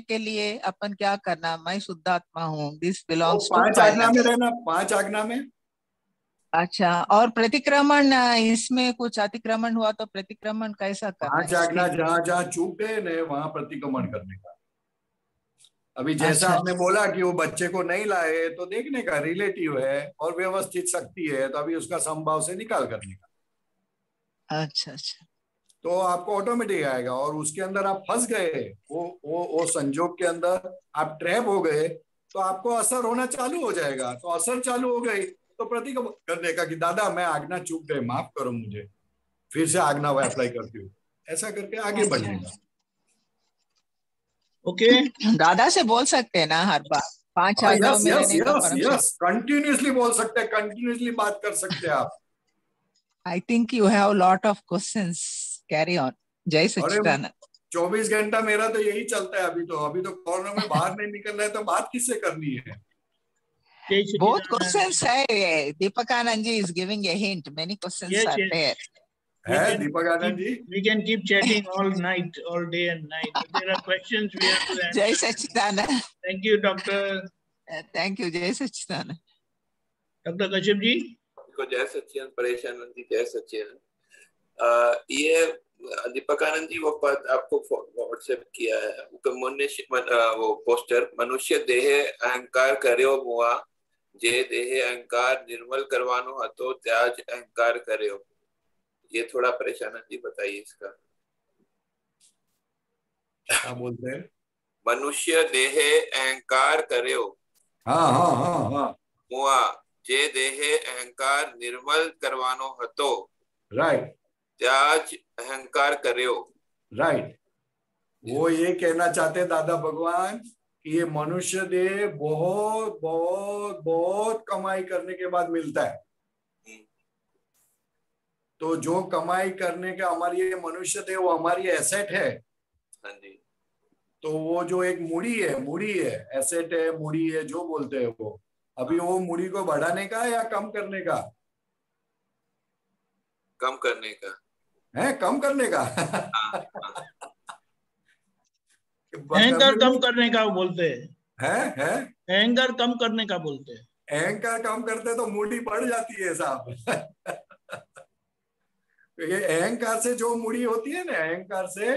के लिए अपन क्या करना? मैं शुद्धात्मा हूँ, दिस बिलोंग्स टू 5 आज्ञा में रहना, 5 आज्ञा में। अच्छा, और प्रतिक्रमण, इसमें कुछ अतिक्रमण हुआ तो प्रतिक्रमण कैसा करना? 5 आज्ञा जहाँ जहाँ चूक गए न, वहां प्रतिक्रमण करने का। अभी जैसा आपने बोला कि वो बच्चे को नहीं लाए, तो देखने का रिलेटिव है और व्यवस्थित शक्ति है, तो अभी उसका संभाव से निकाल करने का। अच्छा अच्छा, तो आपको ऑटोमेटिक आएगा। और उसके अंदर आप फंस गए, वो संजोग के अंदर आप ट्रैप हो गए, तो आपको असर होना चालू हो जाएगा। तो असर चालू हो गई तो प्रतिक्रमण करने का कि दादा मैं आज्ञा चूक गए, माफ करो मुझे, फिर से आज्ञा अप्लाई करती हूँ। ऐसा करके आगे बढ़ेगा। ओके, दादा से बोल सकते हैं ना हर बार 5 आज्ञाओं में रहने का? यस, कंटिन्यूअसली बोल सकते हैं, कंटिन्यूअसली बात कर सकते हैं आप। I think you have a lot of questions. Carry on. जय सच्चिदानंद। 24 घंटा मेरा तो यही चलता है। अभी तो कोरोना में बाहर नहीं निकल रहा है, तो बात किससे करनी है? बहुत क्वेश्चंस है। दीपक Anand ji is giving a hint. Many questions are there. है दीपक Anand ji? We can keep chatting all night, all day and night. If there are questions, we have to answer. जय सच्चिदानंद। Thank you, doctor. Thank you, जय सच्चिदानंद। डॉक्टर कश्यप जी को जय सच्चिदानंद, परेशानंद जी जय सच्चिदानंद। ये दीपक आनंद जी वो पद आपको व्हाट्सएप किया है, वो पोस्टर, मनुष्य देह अहंकार कर्यो मुआ, जे देह अहंकार निर्मल करवानो हतो त्याज अहंकार कर्यो। ये थोड़ा परेशानंद जी बताइए इसका। क्या बोलते हैं? मनुष्य देह अहंकार कर्यो, हाँ हाँ हाँ हाँ, मुआ जे देहे अहंकार निर्मल करवानो हतो, राइट, त्याज अहंकार कर्यो। राइट। वो ये कहना चाहते हैं दादा भगवान कि ये मनुष्य देह बहुत बहुत बहुत कमाई करने के बाद मिलता है। तो जो कमाई करने का हमारी ये मनुष्य देह, वो हमारी एसेट है। हाँ जी। तो वो जो एक मूड़ी है, एसेट है, मूड़ी है, जो बोलते हैं वो, अभी वो मूड़ी को बढ़ाने का या कम करने का? कम करने का है, कम करने का। अहंकार कम करने का बोलते हैं। अहंकार कम करने का बोलते हैं। अहंकार कम करते तो मूड़ी बढ़ जाती है साहब। ये अहंकार से जो मूड़ी होती है ना, अहंकार से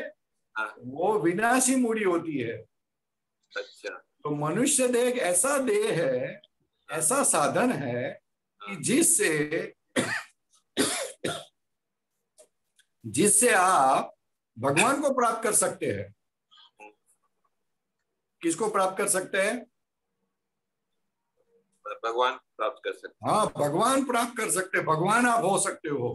वो विनाशी मूड़ी होती है। अच्छा। तो मनुष्य देह एक ऐसा देह है, ऐसा साधन है कि जिससे आप भगवान को प्राप्त कर सकते हैं। किसको प्राप्त कर सकते हैं? भगवान प्राप्त कर सकते। हाँ, भगवान प्राप्त कर सकते, भगवान आप हो सकते हो।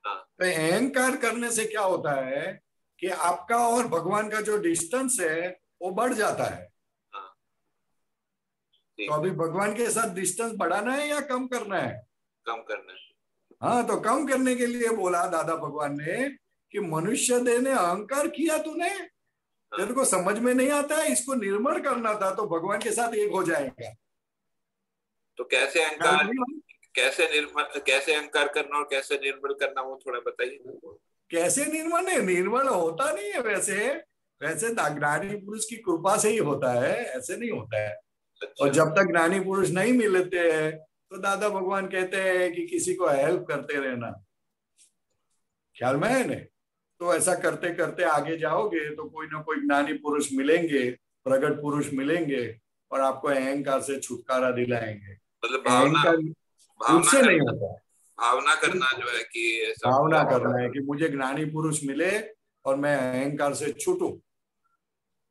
हाँ। तो अहंकार करने से क्या होता है कि आपका और भगवान का जो डिस्टेंस है वो बढ़ जाता है। हाँ। तो अभी भगवान के साथ डिस्टेंस बढ़ाना है या कम करना है? कम करना है। हाँ, तो कम करने के लिए बोला दादा भगवान ने कि मनुष्य देह ने अहंकार किया तूने, तेरे को समझ में नहीं आता है, इसको निर्मल करना था तो भगवान के साथ एक हो जाएगा। तो कैसे अहंकार, कैसे अहंकार करना और कैसे निर्मल करना, वो थोड़ा बताइए। कैसे निर्मल है? निर्मल होता नहीं है वैसे ज्ञानी पुरुष की कृपा से ही होता है, ऐसे नहीं होता है। अच्छा। और जब तक ज्ञानी पुरुष नहीं मिलते हैं तो दादा भगवान कहते हैं कि किसी को हेल्प करते रहना, ख्याल में है ना? तो ऐसा करते करते आगे जाओगे तो कोई ना कोई ज्ञानी पुरुष मिलेंगे, प्रगट पुरुष मिलेंगे और आपको अहंकार से छुटकारा दिलाएंगे। मतलब अहंकार खुद से नहीं होता, भावना करना जो है कि भावना करना है कि मुझे ज्ञानी पुरुष मिले और मैं अहंकार से छूटूं।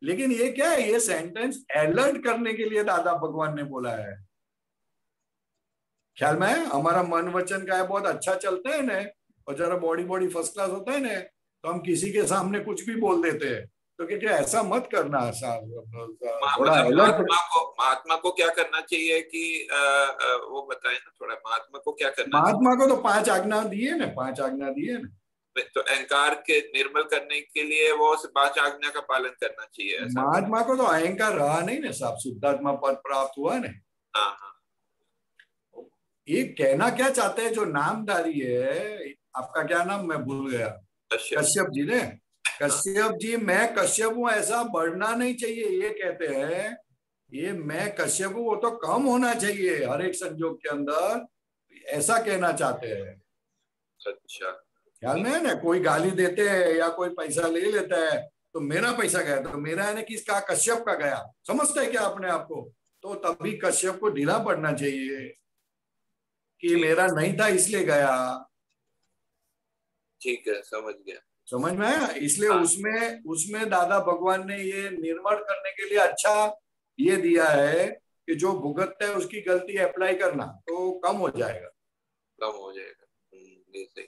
लेकिन ये क्या है? ये सेंटेंस अलर्ट करने के लिए दादा भगवान ने बोला है। ख्याल में है? हमारा मन वचन का है बहुत अच्छा चलता है ना, और जरा बॉडी फर्स्ट क्लास होता है ना, तो हम किसी के सामने कुछ भी बोल देते हैं। तो क्या ऐसा मत करना। थोड़ा अलर्ट। महात्मा को क्या करना चाहिए कि वो बताए ना थोड़ा, महात्मा को क्या करना? महात्मा को तो 5 आज्ञा दिए ना, 5 आज्ञा दिए ना। तो अहंकार के निर्मल करने के लिए वो 5 आज्ञा का पालन करना चाहिए। महात्मा को तो अहंकार रहा नहीं ना साहब, शुद्धात्मा पद प्राप्त हुआ ना। हाँ। ये कहना क्या चाहते हैं जो नामधारी है, आपका क्या नाम मैं भूल गया, कश्यप जी ने, कश्यप जी मैं कश्यप हूं ऐसा बढ़ना नहीं चाहिए। ये कहते हैं ये मैं कश्यप हूं वो तो कम होना चाहिए हर एक संजोग के अंदर, ऐसा कहना चाहते हैं। अच्छा, ख्याल में है ना? कोई गाली देते हैं या कोई पैसा ले लेता है तो मेरा पैसा गया, तो मेरा है ना किसका? कश्यप का गया। समझते है क्या अपने आप को? तो तभी कश्यप को ढीला पड़ना चाहिए कि मेरा नहीं था इसलिए गया। ठीक है, समझ गया। समझ में आया? इसलिए उसमें दादा भगवान ने ये निर्मल करने के लिए अच्छा ये दिया है कि जो भुगतता है उसकी गलती अप्लाई करना तो कम हो जाएगा। ये सही।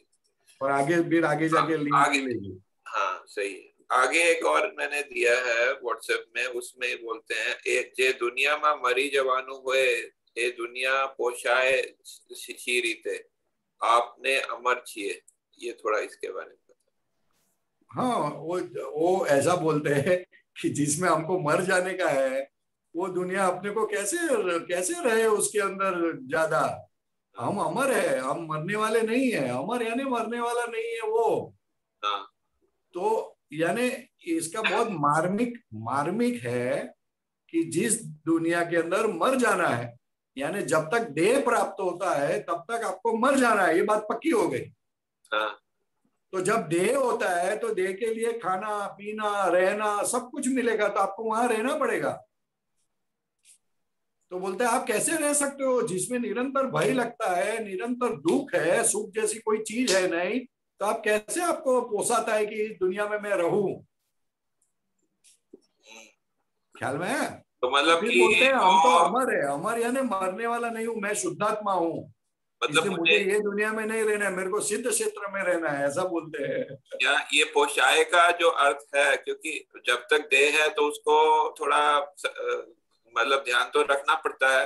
और आगे जाके लिंक मिलेगी। हाँ सही है। आगे एक और मैंने दिया है व्हाट्सएप में, उसमें बोलते हैं एक जे दुनिया में मरी जवानू हुए ए दुनिया पोषाए सी रीते आपने अमर छिए। ये थोड़ा इसके बारे में बता। हाँ, वो ऐसा बोलते हैं कि जिसमें हमको मर जाने का है वो दुनिया अपने को कैसे रहे उसके अंदर ज्यादा। हम अमर है, हम मरने वाले नहीं है। अमर यानी मरने वाला नहीं है वो। तो यानी इसका बहुत मार्मिक है कि जिस दुनिया के अंदर मर जाना है, यानी जब तक देह प्राप्त होता है तब तक आपको मर जाना है, ये बात पक्की हो गई। तो जब देह होता है तो देह के लिए खाना पीना रहना सब कुछ मिलेगा, तो आपको वहां रहना पड़ेगा। तो बोलते हैं आप कैसे रह सकते हो जिसमें निरंतर भय लगता है, निरंतर दुख है, सुख जैसी कोई चीज है नहीं, तो आप कैसे आपको पोसाता है कि इस दुनिया में मैं रहूं? ख्याल में है? तो मतलब कि बोलते हैं हम तो अमर है, अमर यानी मरने वाला नहीं हूं, मैं शुद्धात्मा हूं, मतलब मुझे ये दुनिया में नहीं रहना है, मेरे को सिद्ध क्षेत्र में रहना है, ऐसा बोलते हैं। या ये पोशाए का जो अर्थ है, क्योंकि जब तक देह है तो उसको थोड़ा मतलब ध्यान तो रखना पड़ता है,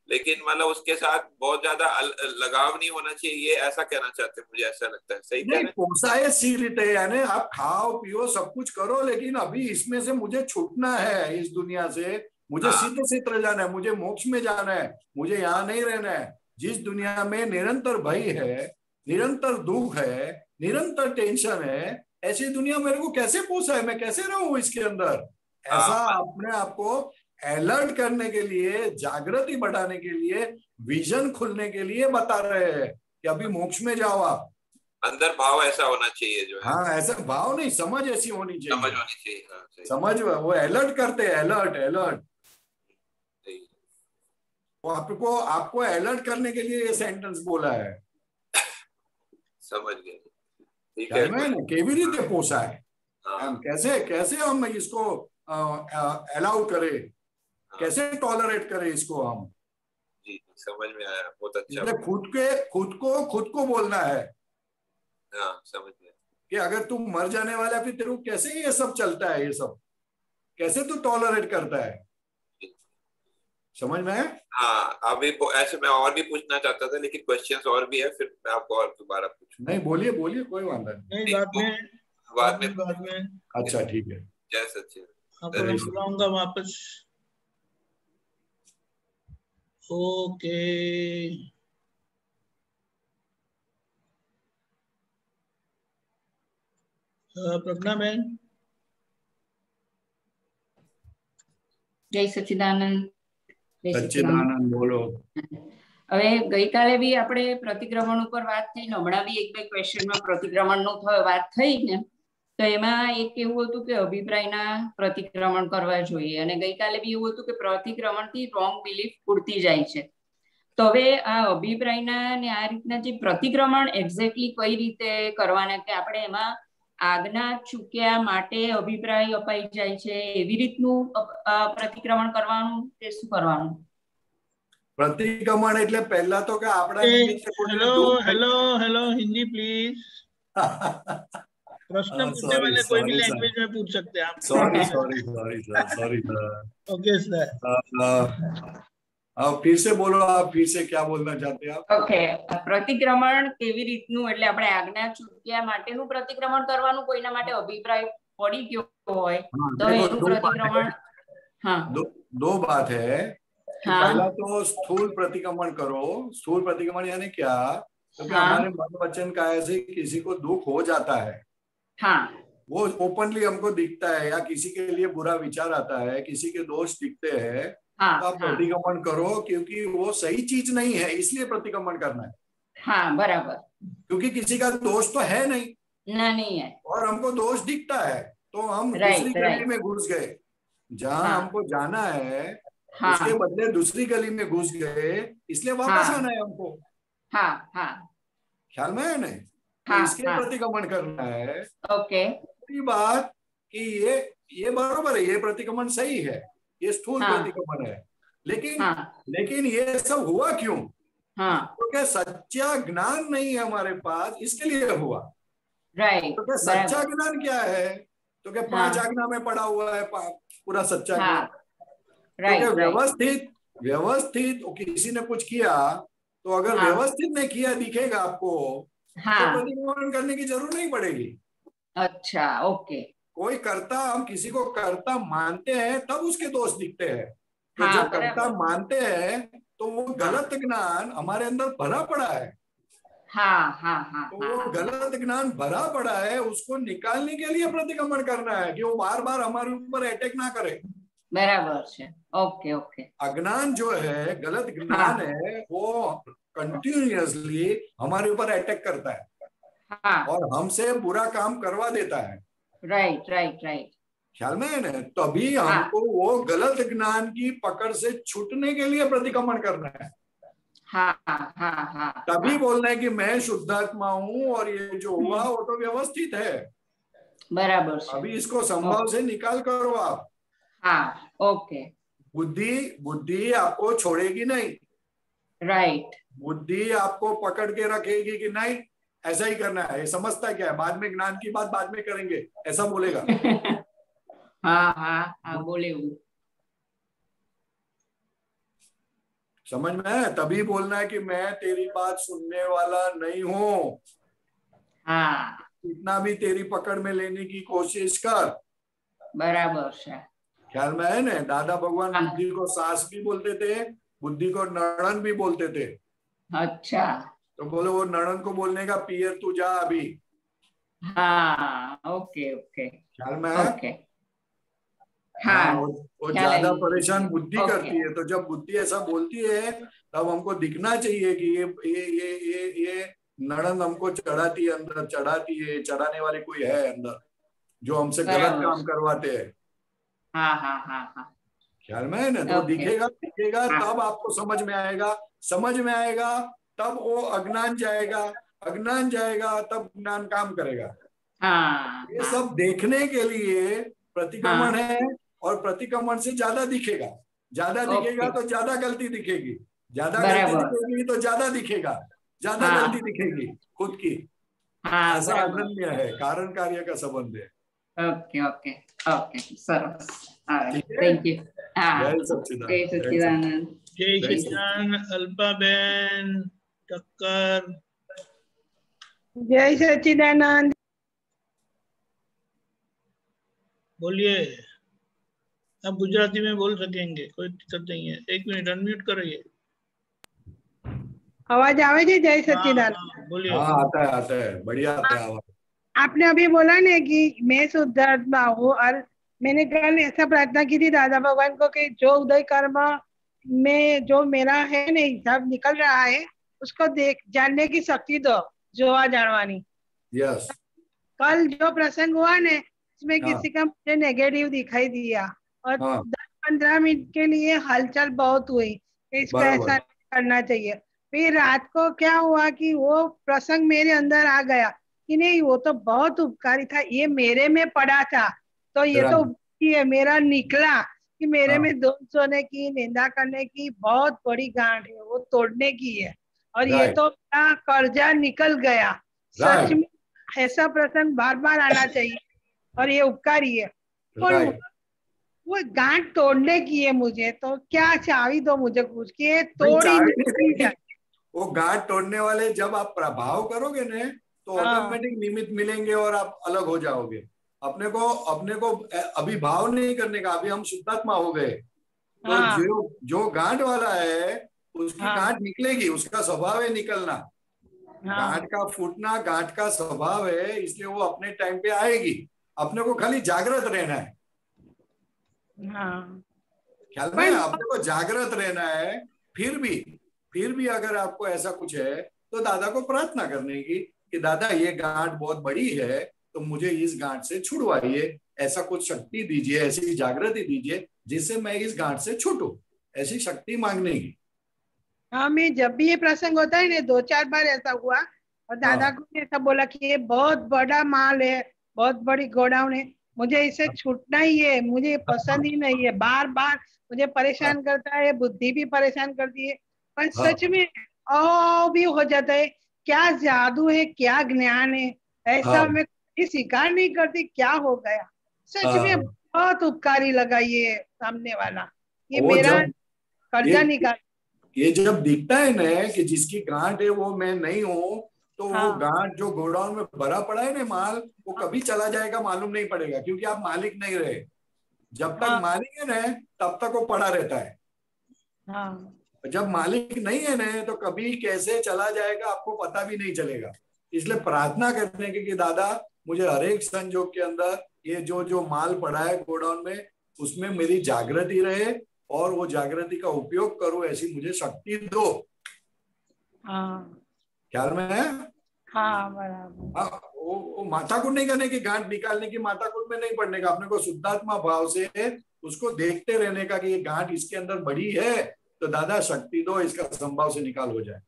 लेकिन मतलब उसके साथ बहुत ज्यादा लगाव नहीं होना चाहिए, ये ऐसा कहना चाहते हैं, मुझे ऐसा लगता है। सही नहीं, पोसाए सीरित है यानी आप खाओ पियो सब कुछ करो, लेकिन अभी इसमें से मुझे छूटना है, इस दुनिया से मुझे सिद्ध क्षेत्र जाना है, मुझे मोक्ष में जाना है, मुझे यहाँ नहीं रहना है। जिस दुनिया में निरंतर भय है, निरंतर दुख है, निरंतर टेंशन है, ऐसी दुनिया मेरे को कैसे पोसा है, मैं कैसे रहूं इसके अंदर? ऐसा अपने आप को अलर्ट करने के लिए, जागृति बढ़ाने के लिए, विजन खुलने के लिए बता रहे हैं कि अभी मोक्ष में जाओ आप। अंदर भाव ऐसा होना चाहिए जो है। हाँ, ऐसा भाव नहीं, समझ ऐसी होनी चाहिए, समझ होनी चाहिए। हाँ, समझ वो अलर्ट करते हैं, अलर्ट आपको अलर्ट करने के लिए ये सेंटेंस बोला है। समझ गए। ठीक है ना? केवी रीते पोसा है, हम कैसे हम इसको अलाउ करें, कैसे टॉलरेट करें इसको हम। जी समझ में आया, बहुत अच्छा। इसलिए खुद को बोलना है। हाँ समझ में कि अगर तू मर जाने वाला फिर तेरे को कैसे ये सब चलता है, ये सब कैसे तू टॉलरेट करता है, समझ में है? हाँ अभी ऐसे मैं और भी पूछना चाहता था लेकिन क्वेश्चंस और भी है, फिर मैं आपको और दोबारा पूछूं। नहीं बोलिए बोलिए, कोई वादा नहीं। बाद में। अच्छा ठीक है। जय सच्चिदानंद। आपको मैं बुलाऊंगा वापस। ओके प्रज्ञा बहन। જય સચ્ચિદાનંદ। સચ્ચિદાનંદ બોલો। હવે ગઈકાલે બી આપણે પ્રતિક્રમણ ઉપર વાત થઈ ને હમણાં બી એક બે ક્વેશ્ચનમાં પ્રતિક્રમણનો વાત થઈ ને, તો એમાં એક એવું હતું કે અભિપ્રાયના પ્રતિક્રમણ કરવા જોઈએ, અને ગઈકાલે બી એવું હતું કે પ્રતિક્રમણથી રોંગ બિલીફ ઉડતી જાય છે। તો હવે આ અભિપ્રાયના ને આ રીતના જે પ્રતિક્રમણ એક્ઝેક્ટલી કઈ રીતે કરવાના, કે આપણે એમાં આજ્ઞા ચૂક્યા માટે અભિપ્રાય અપાઈ જાય છે એવી રીતનું પ્રતિક્રમણ કરવાનું કે શું કરવાનું? प्रतिक्रमण એટલે પહેલા તો કે આપડા નિમિત્તે हेलो हिंदी प्लीज। प्रश्न पूछने वाले कोई भी लैंग्वेज में पूछ सकते हैं आप। Sorry sir. Okay sir. अब फिर से बोलो, आप फिर से क्या बोलना चाहते हैं आप? ओके प्रतिक्रमण केवी રીતનું, એટલે આપણે આજ્ઞા ચૂક્યા માટેનું પ્રતિક્રમણ કરવાનું, કોઈના માટે અભિપ્રાય પડી ગયો હોય તો એનું પ્રતિક્રમણ। हाँ दो बात है। हाँ। पहला तो स्थूल प्रतिक्रमण करो। स्थूल प्रतिक्रमण यानी क्या? क्योंकि हमारे मन वचन काया से किसी को दुख हो जाता है, हाँ, वो ओपनली हमको दिखता है, या किसी के लिए बुरा विचार आता है, किसी के दोष दिखते हैं, हाँ, तो आप प्रतिक्रमण करो, क्योंकि वो सही चीज नहीं है, इसलिए प्रतिक्रमण करना है। हाँ बराबर, क्योंकि किसी का दोष तो है नहीं, नहीं है, और हमको दोष दिखता है, तो हम दूसरी गली में घुस गए। जहाँ हमको जाना है उसके बदले दूसरी गली में घुस गए, इसलिए वापस आना है हमको। ख्याल में है नहीं? तो इसके प्रतिक्रमण करना है। ओके, बात कि ये बराबर है, ये प्रतिक्रमण सही है, ये स्थूल प्रतिक्रमण है, लेकिन ये सब हुआ क्यों? क्योंकि सच्चा ज्ञान नहीं है हमारे पास, इसके लिए हुआ। तो सच्चा ज्ञान क्या है? तो क्या 5 आज्ञा में पड़ा हुआ है पूरा सच्चा ज्ञान। व्यवस्थित किसी ने कुछ किया, तो अगर व्यवस्थित ने किया दिखेगा आपको, तो प्रतिक्रमण करने की जरूरत नहीं पड़ेगी। अच्छा ओके। कोई करता, हम किसी को करता मानते हैं तब उसके दोष दिखते हैं। तो जब करता मानते हैं तो वो गलत ज्ञान हमारे अंदर भरा पड़ा है। तो वो गलत ज्ञान भरा पड़ा है, उसको निकालने के लिए प्रतिक्रमण करना है कि वो बार बार हमारे ऊपर अटैक ना करे। बराबर है। Okay okay. अज्ञान जो है, गलत ज्ञान है, वो कंटिन्यूअसली हमारे ऊपर अटैक करता है और हमसे बुरा काम करवा देता है। राइट। ख्याल में है ना? तभी हमको वो गलत ज्ञान की पकड़ से छूटने के लिए प्रतिक्रमण करना है। तभी बोलना है कि मैं शुद्धात्मा हूँ और ये जो हुआ वो तो व्यवस्थित है। बराबर। अभी इसको संभव से निकाल करो आप। ओके। बुद्धि आपको छोड़ेगी नहीं। राइट। बुद्धि आपको पकड़ के रखेगी कि नहीं ऐसा ही करना है, ये समझता क्या है, बाद में ज्ञान की बात बाद में करेंगे, ऐसा बोलेगा। बोले समझ में है? तभी बोलना है कि मैं तेरी बात सुनने वाला नहीं हूँ। इतना भी तेरी पकड़ में लेने की कोशिश कर। बराबर है। ख्याल में है ना? दादा भगवान बुद्धि को सास भी बोलते थे, बुद्धि को नड़न भी बोलते थे। अच्छा। तो बोले वो नड़न को बोलने का पियर तू जा अभी। ओके। ख्याल में है? ओके। वो ज्यादा परेशान बुद्धि करती है, तो जब बुद्धि ऐसा बोलती है तब हमको दिखना चाहिए कि ये नड़न हमको चढ़ाती है, अंदर चढ़ाती है, चढ़ाने वाले कोई है अंदर जो हमसे गलत काम करवाते हैं। ख्याल में है ना? तो दिखेगा तब आपको समझ में आएगा, तब वो अज्ञान जाएगा तब ज्ञान काम करेगा। ये सब देखने के लिए प्रतिक्रमण है, और प्रतिक्रमण से ज्यादा दिखेगा तो ज्यादा गलती दिखेगी, ज्यादा गलती दिखेगी तो ज्यादा दिखेगा, ज्यादा गलती दिखेगी खुद की। ऐसा अनन्य है, कारण कार्य का संबंध है। Okay okay okay, Saras, thank you. जय सच्चिदानंद। जय सच्चिदानंद। अल्पाबेन ठक्कर। जय सच्चिदानंद। बोलिए, आप गुजराती में बोल सकेंगे, कोई दिक्कत नहीं है। 1 मिनट अनम्यूट करिए। आवाज आवे जी? जय सच्चिदानंद। बोलिए। हाँ, आता है, बढ़िया आता है आवाज। आपने अभी बोला ना कि मैं शुद्धात्मा हूँ, और मैंने कल ऐसा प्रार्थना की थी दादा भगवान को कि जो उदय कर्म में जो मेरा है ना हिसाब निकल रहा है, उसको देख जानने की शक्ति दो, जोवा जानवानी। यस। कल जो प्रसंग हुआ ना, उसमें किसी का मुझे नेगेटिव दिखाई दिया, और 10-15 मिनट के लिए हलचल बहुत हुई, इसको ऐसा करना चाहिए। फिर रात को क्या हुआ कि वो प्रसंग मेरे अंदर आ गया कि नहीं, वो तो बहुत उपकारी था, ये मेरे में पड़ा था, तो ये तो ये मेरा निकला कि मेरे में दोष होने की, निंदा करने की बहुत बड़ी गांठ है, वो तोड़ने की है, और ये तो मेरा कर्जा निकल गया। सच में ऐसा प्रसंग बार बार आना चाहिए, और ये उपकारी है। और वो गांठ तोड़ने की है मुझे, तो क्या चाबी दो मुझे कुछ कि तोड़ी। वो गांठ तोड़ने वाले जब आप प्रभाव करोगे ना, तो ऑटोमेटिक निमित्त मिलेंगे और आप अलग हो जाओगे। अपने को अभी भाव नहीं करने का, अभी हम शुद्धात्मा हो गए, तो जो गांठ वाला है उसकी गांठ निकलेगी, उसका स्वभाव है निकलना। गांठ का फूटना गांठ का स्वभाव है, इसलिए वो अपने टाइम पे आएगी। अपने को खाली जागृत रहना है। ख्याल में, अपने को जागृत रहना है। फिर भी अगर आपको ऐसा कुछ है तो दादा को प्रार्थना करने की कि दादा ये गांठ बहुत बड़ी है, तो मुझे इस गांठ से छुड़वाइए, ऐसा कुछ शक्ति दीजिए, ऐसी जागृति दीजिए जिससे मैं इस गांठ से छूटूं, ऐसी शक्ति मांगने की। हाँ, मैं जब भी ये प्रसंग होता है ना, 2-4 बार ऐसा हुआ, और दादा को ऐसा बोला कि ये बहुत बड़ा माल है, बहुत बड़ी गोडाउन है, मुझे इसे छूटना ही है, मुझे पसंद ही नहीं है, बार बार मुझे परेशान करता है, बुद्धि भी परेशान करती है। पर सच में भी हो जाता है, क्या जादू है, क्या ज्ञान है, ऐसा मैं स्वीकार नहीं करती, क्या हो गया। सच में बहुत उपकारी लगा ये सामने वाला, ये मेरा कर्जा निकाल। ये जब दिखता है ना कि जिसकी गांठ है वो मैं नहीं हूँ, तो वो गांठ जो गोडाउन में भरा पड़ा है ना माल, वो कभी चला जाएगा मालूम नहीं पड़ेगा, क्योंकि आप मालिक नहीं रहे। जब तक मालिक है ना तब तक वो पड़ा रहता है। जब मालिक नहीं है ना तो कभी कैसे चला जाएगा आपको पता भी नहीं चलेगा। इसलिए प्रार्थना करने की कि दादा मुझे हर एक संजोग के अंदर ये जो माल पड़ा है गोडाउन में, उसमें मेरी जागृति रहे और वो जागृति का उपयोग करो, ऐसी मुझे शक्ति दो। ख्याल में है? हाँ, बराबर। वो माथाकुट नहीं करने की, गांठ निकालने की माथाकुट में नहीं पड़ने का, अपने को शुद्धात्मा भाव से उसको देखते रहने का कि ये गांठ इसके अंदर बड़ी है, तो दादा शक्ति दो, इसका संभाव से निकाल हो जाए।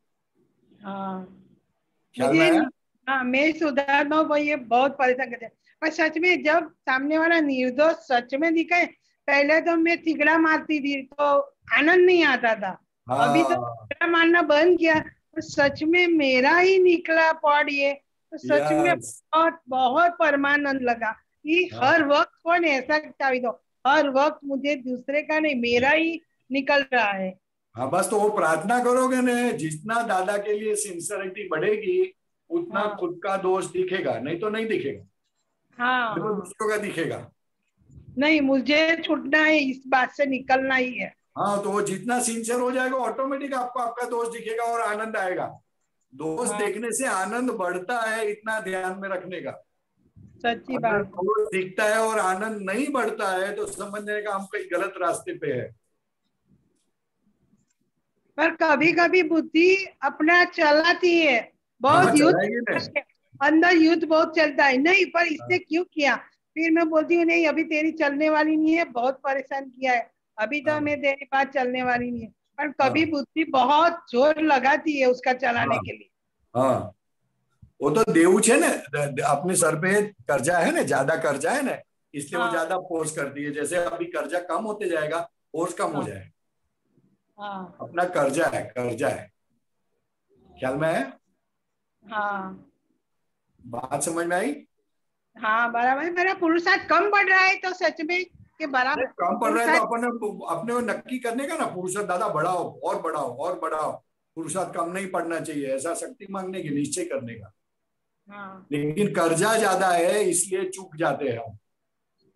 ख्याल में है? मैं सुधारना को ये बहुत परेशान करते हैं, पर सच में जब सामने वाला निर्दोष सच में दिखे, पहले तो मैं थिगड़ा मारती थी तो आनंद नहीं आता था। अभी तो थिगड़ा मारना बंद किया, तो सच में मेरा ही निकला पॉड ये, तो सच में बहुत बहुत परमानंद लगा कि हर वक्त कौन ऐसा चाबी दो, हर वक्त मुझे दूसरे का नहीं, मेरा ही निकल रहा है। हाँ, बस तो वो प्रार्थना करोगे ना, जितना दादा के लिए सिंसियरिटी बढ़ेगी उतना खुद का दोष दिखेगा, नहीं तो नहीं दिखेगा। तो दूसरों का दिखेगा नहीं, मुझे छूटना है, इस बात से निकलना ही है। हाँ, तो वो जितना सिंसियर हो जाएगा ऑटोमेटिक आपको आपका दोष दिखेगा और आनंद आएगा। दोष देखने से आनंद बढ़ता है, इतना ध्यान में रखने का। सच्ची बात। दोष दिखता है और आनंद नहीं बढ़ता है तो समझने का हम कहीं गलत रास्ते पे है। पर कभी कभी बुद्धि अपना चलाती है, बहुत युद्ध अंदर युद्ध बहुत चलता है, नहीं पर इसने क्यों किया, फिर मैं बोलती हूँ नहीं अभी तेरी चलने वाली नहीं है, बहुत परेशान किया है, अभी तो मैं तेरी बात चलने वाली नहीं है। पर कभी बुद्धि बहुत जोर लगाती है उसका चलाने के लिए। हाँ, वो तो देव है ना, अपने सर पे कर्जा है ना, ज्यादा कर्जा है ना, इसलिए वो ज्यादा फोर्स करती है। जैसे अभी कर्जा कम होते जाएगा, फोर्स कम हो जाएगा। हाँ अपना कर्जा है, कर्जा है, ख्याल में है? हाँ बात समझ में आई? हाँ बराबर। मेरा पुरुषार्थ कम बढ़ रहा है तो सच में कि बराबर कम पड़ रहा है तो अपने को नक्की करने का ना, पुरुषार्थ दादा बढ़ाओ और बढ़ाओ और बढ़ाओ, पुरुषार्थ कम नहीं पड़ना चाहिए, ऐसा शक्ति मांगने की, निश्चय करने का। हाँ लेकिन कर्जा ज्यादा है इसलिए चूक जाते हैं हम,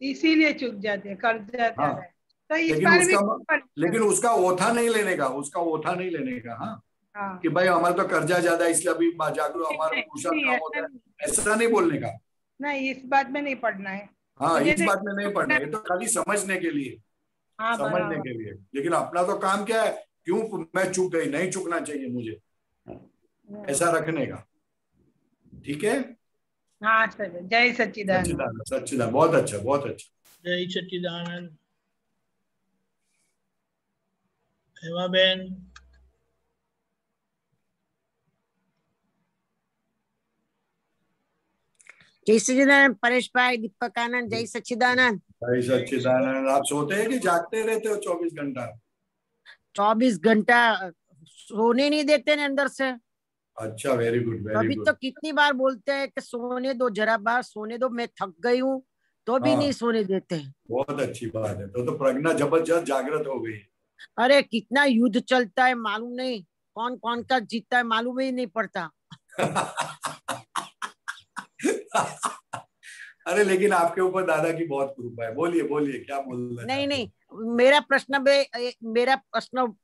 इसीलिए चूक जाते हैं, कर्जा ज्यादा है। तो इस लेकिन बार भी लेकिन उसका ओथा नहीं लेने का, उसका ओथा नहीं लेने का। हाँ कि भाई हमारा तो कर्जा ज्यादा है इसलिए अभी जागरूक, हमारा पुरुषार्थ कम होता है, ऐसा नहीं बोलने का। नहीं, इस बात में नहीं पढ़ना है। हाँ इस बात में नहीं पढ़ना है, तो खाली समझने के लिए, समझने के लिए। लेकिन अपना तो काम क्या है, क्यों मैं चूक गई, नहीं चूकना चाहिए मुझे, ऐसा रखने का। ठीक है? हाँ सर, जय सच्चिदानंद। सच्चिदानंद, बहुत अच्छा, बहुत अच्छा। जय सच्चिदानंद। हेमा बहन, जय सच्चिदानंद। परेश भाई, दीपक आनंद, जय सच्चिदानंद। जय सच्चिदानंद। आप सोते हैं कि जागते रहते हो 24 घंटा? 24 घंटा सोने नहीं देते ने अंदर से। अच्छा, वेरी गुड, वेरी अभी गुड। तो कितनी बार बोलते हैं कि सोने दो, जरा बार सोने दो, मैं थक गई हूँ, तो भी नहीं सोने देते हैं। बहुत अच्छी बात है, तो प्रज्ञा जबरदस्त जागृत हो गई। अरे कितना युद्ध चलता है मालूम नहीं, कौन कौन का जीतता है मालूम ही नहीं पड़ता। अरे लेकिन आपके ऊपर दादा की बहुत कृपा है। बोलिए बोलिए, क्या बोल रहे? नहीं नहीं, मेरा प्रश्न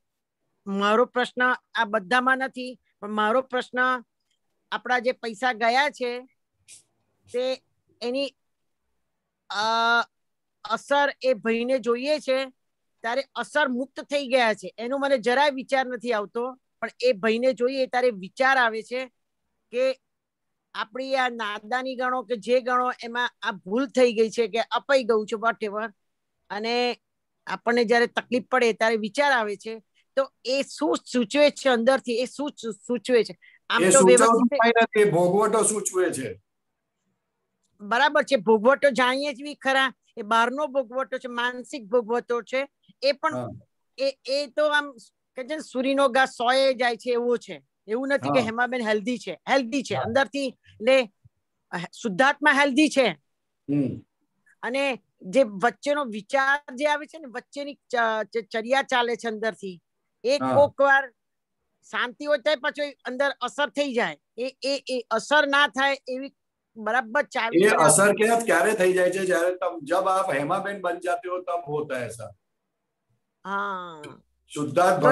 मारो प्रश्न आ बधाમાં નથી, પણ મારો પ્રશ્ન આપણા જે પૈસા ગયા છે તે એની અસર એ ભાઈને જોઈએ છે ત્યારે અસર મુક્ત થઈ ગયા છે, એનો મને જરાય વિચાર નથી આવતો, પણ એ ભાઈને જોઈએ ત્યારે વિચાર આવે છે કે આપણી આ નાદાની ગણો કે જે ગણો એમાં આ ભૂલ થઈ ગઈ છે કે અપાઈ ગયું છે વોટએવર, અને આપણને જ્યારે તકલીફ પડે ત્યારે વિચાર આવે છે, તો એ શું સૂચવે છે અંદરથી, એ શું સૂચવે છે? આમ તો વ્યવસ્થિત ભોગવટો સૂચવે છે, બરાબર છે, ભોગવટો જાણીએ જ બી ખરા, એ બહારનો ભોગવટો છે, માનસિક ભોગવટો છે, એ પણ એ તો આમ કે છે સૂરીનો ઘા 100 જાય છે એવું છે, એવું નથી કે હેમાબેન હેલ્ધી છે, હેલ્ધી છે અંદરથી, એટલે શુદ્ધાત્મા હેલ્ધી છે, અને જે વચ્ચેનો વિચાર જે આવે છે ને, વચ્ચેની ચર્યા ચાલે છે અંદરથી, એક કોક વાર શાંતિ હોય તો પછી અંદર અસર થઈ જાય, એ અસર ના થાય એવી बराबर चाबी। ये असर क्यारे થઈ જાય છે, જ્યારે जब आप हेमाबेन बन जाते हो तब होता है ऐसा। हाँ, शुद्धात्मा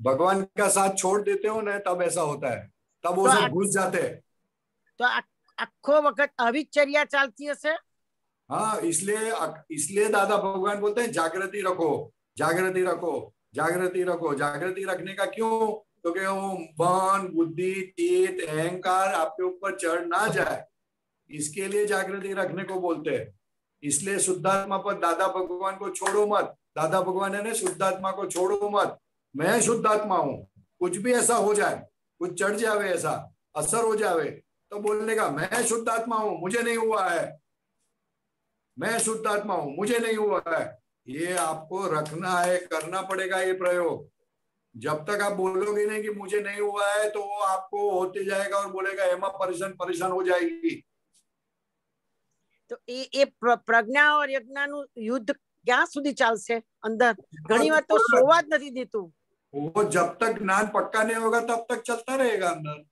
भगवान का साथ छोड़ देते हो ना, तब ऐसा होता है, तब वो सब घुस जाते हैं। तो आखो वक्त अविचर्या चलती है। हाँ, इसलिए दादा भगवान बोलते हैं जागृति रखो, जागृति रखो, जागृति रखो। जागृति रखने का क्यों? क्योंकि वो मन, बुद्धि, चित्त, अहंकार आपके ऊपर चढ़ ना जाए, इसके लिए जागृति रखने को बोलते हैं। इसलिए शुद्धात्मा पर दादा भगवान को छोड़ो मत। दादा भगवान ने शुद्धात्मा को छोड़ो मत, मैं शुद्धात्मा हूं, कुछ भी ऐसा हो जाए, कुछ चढ़ जावे, ऐसा असर हो जावे, तो बोलने का मैं शुद्धात्मा हूं, मुझे नहीं हुआ है, मैं शुद्धात्मा हूं, मुझे नहीं हुआ है। ये आपको रखना है, करना पड़ेगा ये प्रयोग। जब तक आप बोलोगे नहीं कि मुझे नहीं हुआ है, तो वो आपको होते जाएगा और बोलेगा हेमा परेशान हो जाएगी। तो ये प्रज्ञा और यज्ञानु युद्ध क्या सुधी चालશે अंदर? घणी बार तो सोवा ज नहीं देतु। वो जब तक ज्ञान पक्का नहीं होगा तब तक चलता रहेगा अंदर।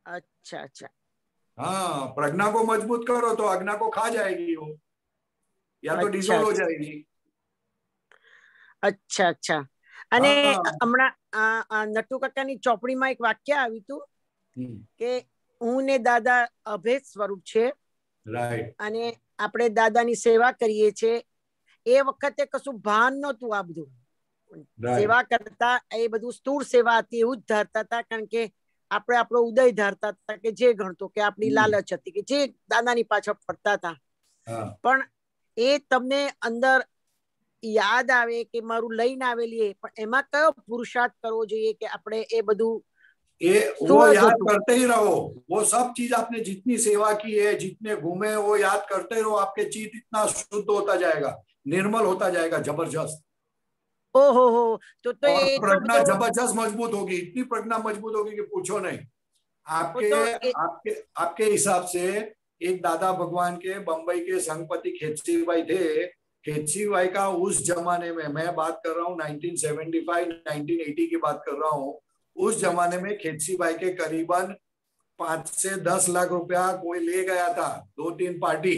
अच्छा अच्छा, हाँ, प्रज्ञा को मजबूत करो तो अज्ञा को खा जाएगी वो, या तो डिसोल्व हो जाएगी। अच्छा अच्छा, અને હમણાં નટુ કાકાની ચોપડીમાં એક વાક્ય આવ્યું હતું કે હું ને દાદા અભેદ સ્વરૂપ છે, અને આપણે દાદાની સેવા કરીએ છીએ, એ વખતે કશું ભાન નહોતું, આ બધું સેવા કરતા એ બધું સ્થૂળ સેવા હતી એવું જ ધારતા હતા, કારણ કે આપણે આપણો ઉદય ધારતા હતા કે જે ગણતો કે આપણી લાલચ હતી કે જે દાદાની પાછળ ફરતા હતા, પણ એ તમને અંદર याद आवे कि मारू लईने आवेली है, पर एमा कयो पुरुषार्थ करवो जोईए कि आपणे ए बधु वो याद करते ही रहो। वो सब चीज आपने जितनी सेवा की है, जितने घूमे, वो याद करते रहो। आपके चित्त इतना शुद्ध होता जाएगा, निर्मल होता जाएगा, जबरदस्त। ओहो हो, तो और प्रज्ञा जबरदस्त मजबूत होगी, इतनी प्रज्ञा मजबूत होगी कि पूछो नहीं। आपके हिसाब से एक दादा भगवान के बंबई के संघपति खेतसी भाई थे। खेतसी भाई का उस जमाने में, मैं बात कर रहा हूँ 1975 1980 की बात कर रहा हूँ, उस जमाने में खेतसी भाई के करीबन 5 से 10 लाख रुपया कोई ले गया था, 2-3 पार्टी।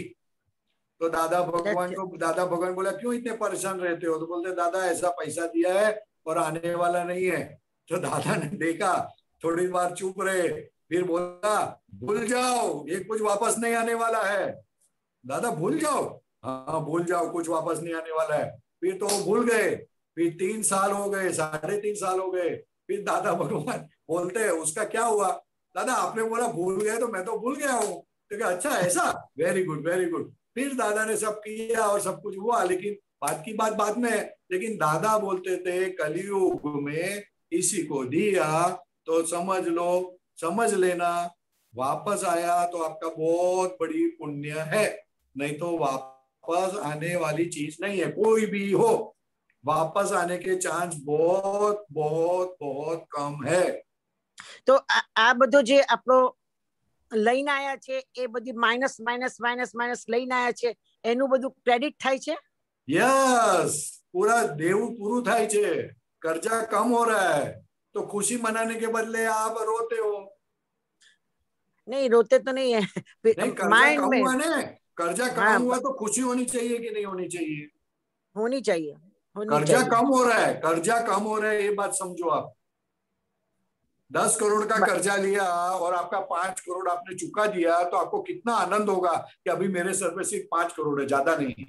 तो दादा भगवान बोला क्यों इतने परेशान रहते हो? तो बोलते दादा ऐसा पैसा दिया है और आने वाला नहीं है। तो दादा ने देखा, थोड़ी बार चुप रहे, फिर बोला भूल जाओ, ये कुछ वापस नहीं आने वाला है। दादा भूल जाओ? हाँ भूल जाओ, कुछ वापस नहीं आने वाला है। फिर तो वो भूल गए। फिर 3 साल हो गए, 3.5 साल हो गए। फिर दादा भगवान बोलते हैं उसका क्या हुआ? दादा आपने बोला भूल गए तो मैं तो भूल गया हूँ। तो अच्छा ऐसा, वेरी गुड वेरी गुड। फिर दादा ने सब किया और सब कुछ हुआ, लेकिन बात की बात बाद में। लेकिन दादा बोलते थे कलयुग में इसी को दिया तो समझ लो, समझ लेना, वापस आया तो आपका बहुत बड़ी पुण्य है, नहीं तो वापस आने वाली चीज नहीं है। कोई भी हो, वापस आने के चांस बहुत बहुत बहुत कम है। तो આ બધો જે આપણો લઈને આયા છે એ બધી માઇનસ માઇનસ માઇનસ માઇનસ લઈને આયા છે, એનું બધું ક્રેડિટ થાય છે? यस, पूरा देવું पूરું થાય છે। कर्जा कम हो रहा है तो खुशी मनाने के बदले आप रोते हो। नहीं रोते तो नहीं है, नहीं, कर्जा कम हुआ ना, कर्जा कम हुआ तो खुशी होनी चाहिए कि नहीं होनी चाहिए? होनी चाहिए। कर्जा कम हो रहा है, कर्जा कम हो रहा है, ये बात समझो आप। 10 करोड़ का कर्जा लिया और आपका 5 करोड़ आपने चुका दिया, तो आपको कितना आनंद होगा कि अभी मेरे सर पे सिर्फ 5 करोड़ है, ज्यादा नहीं।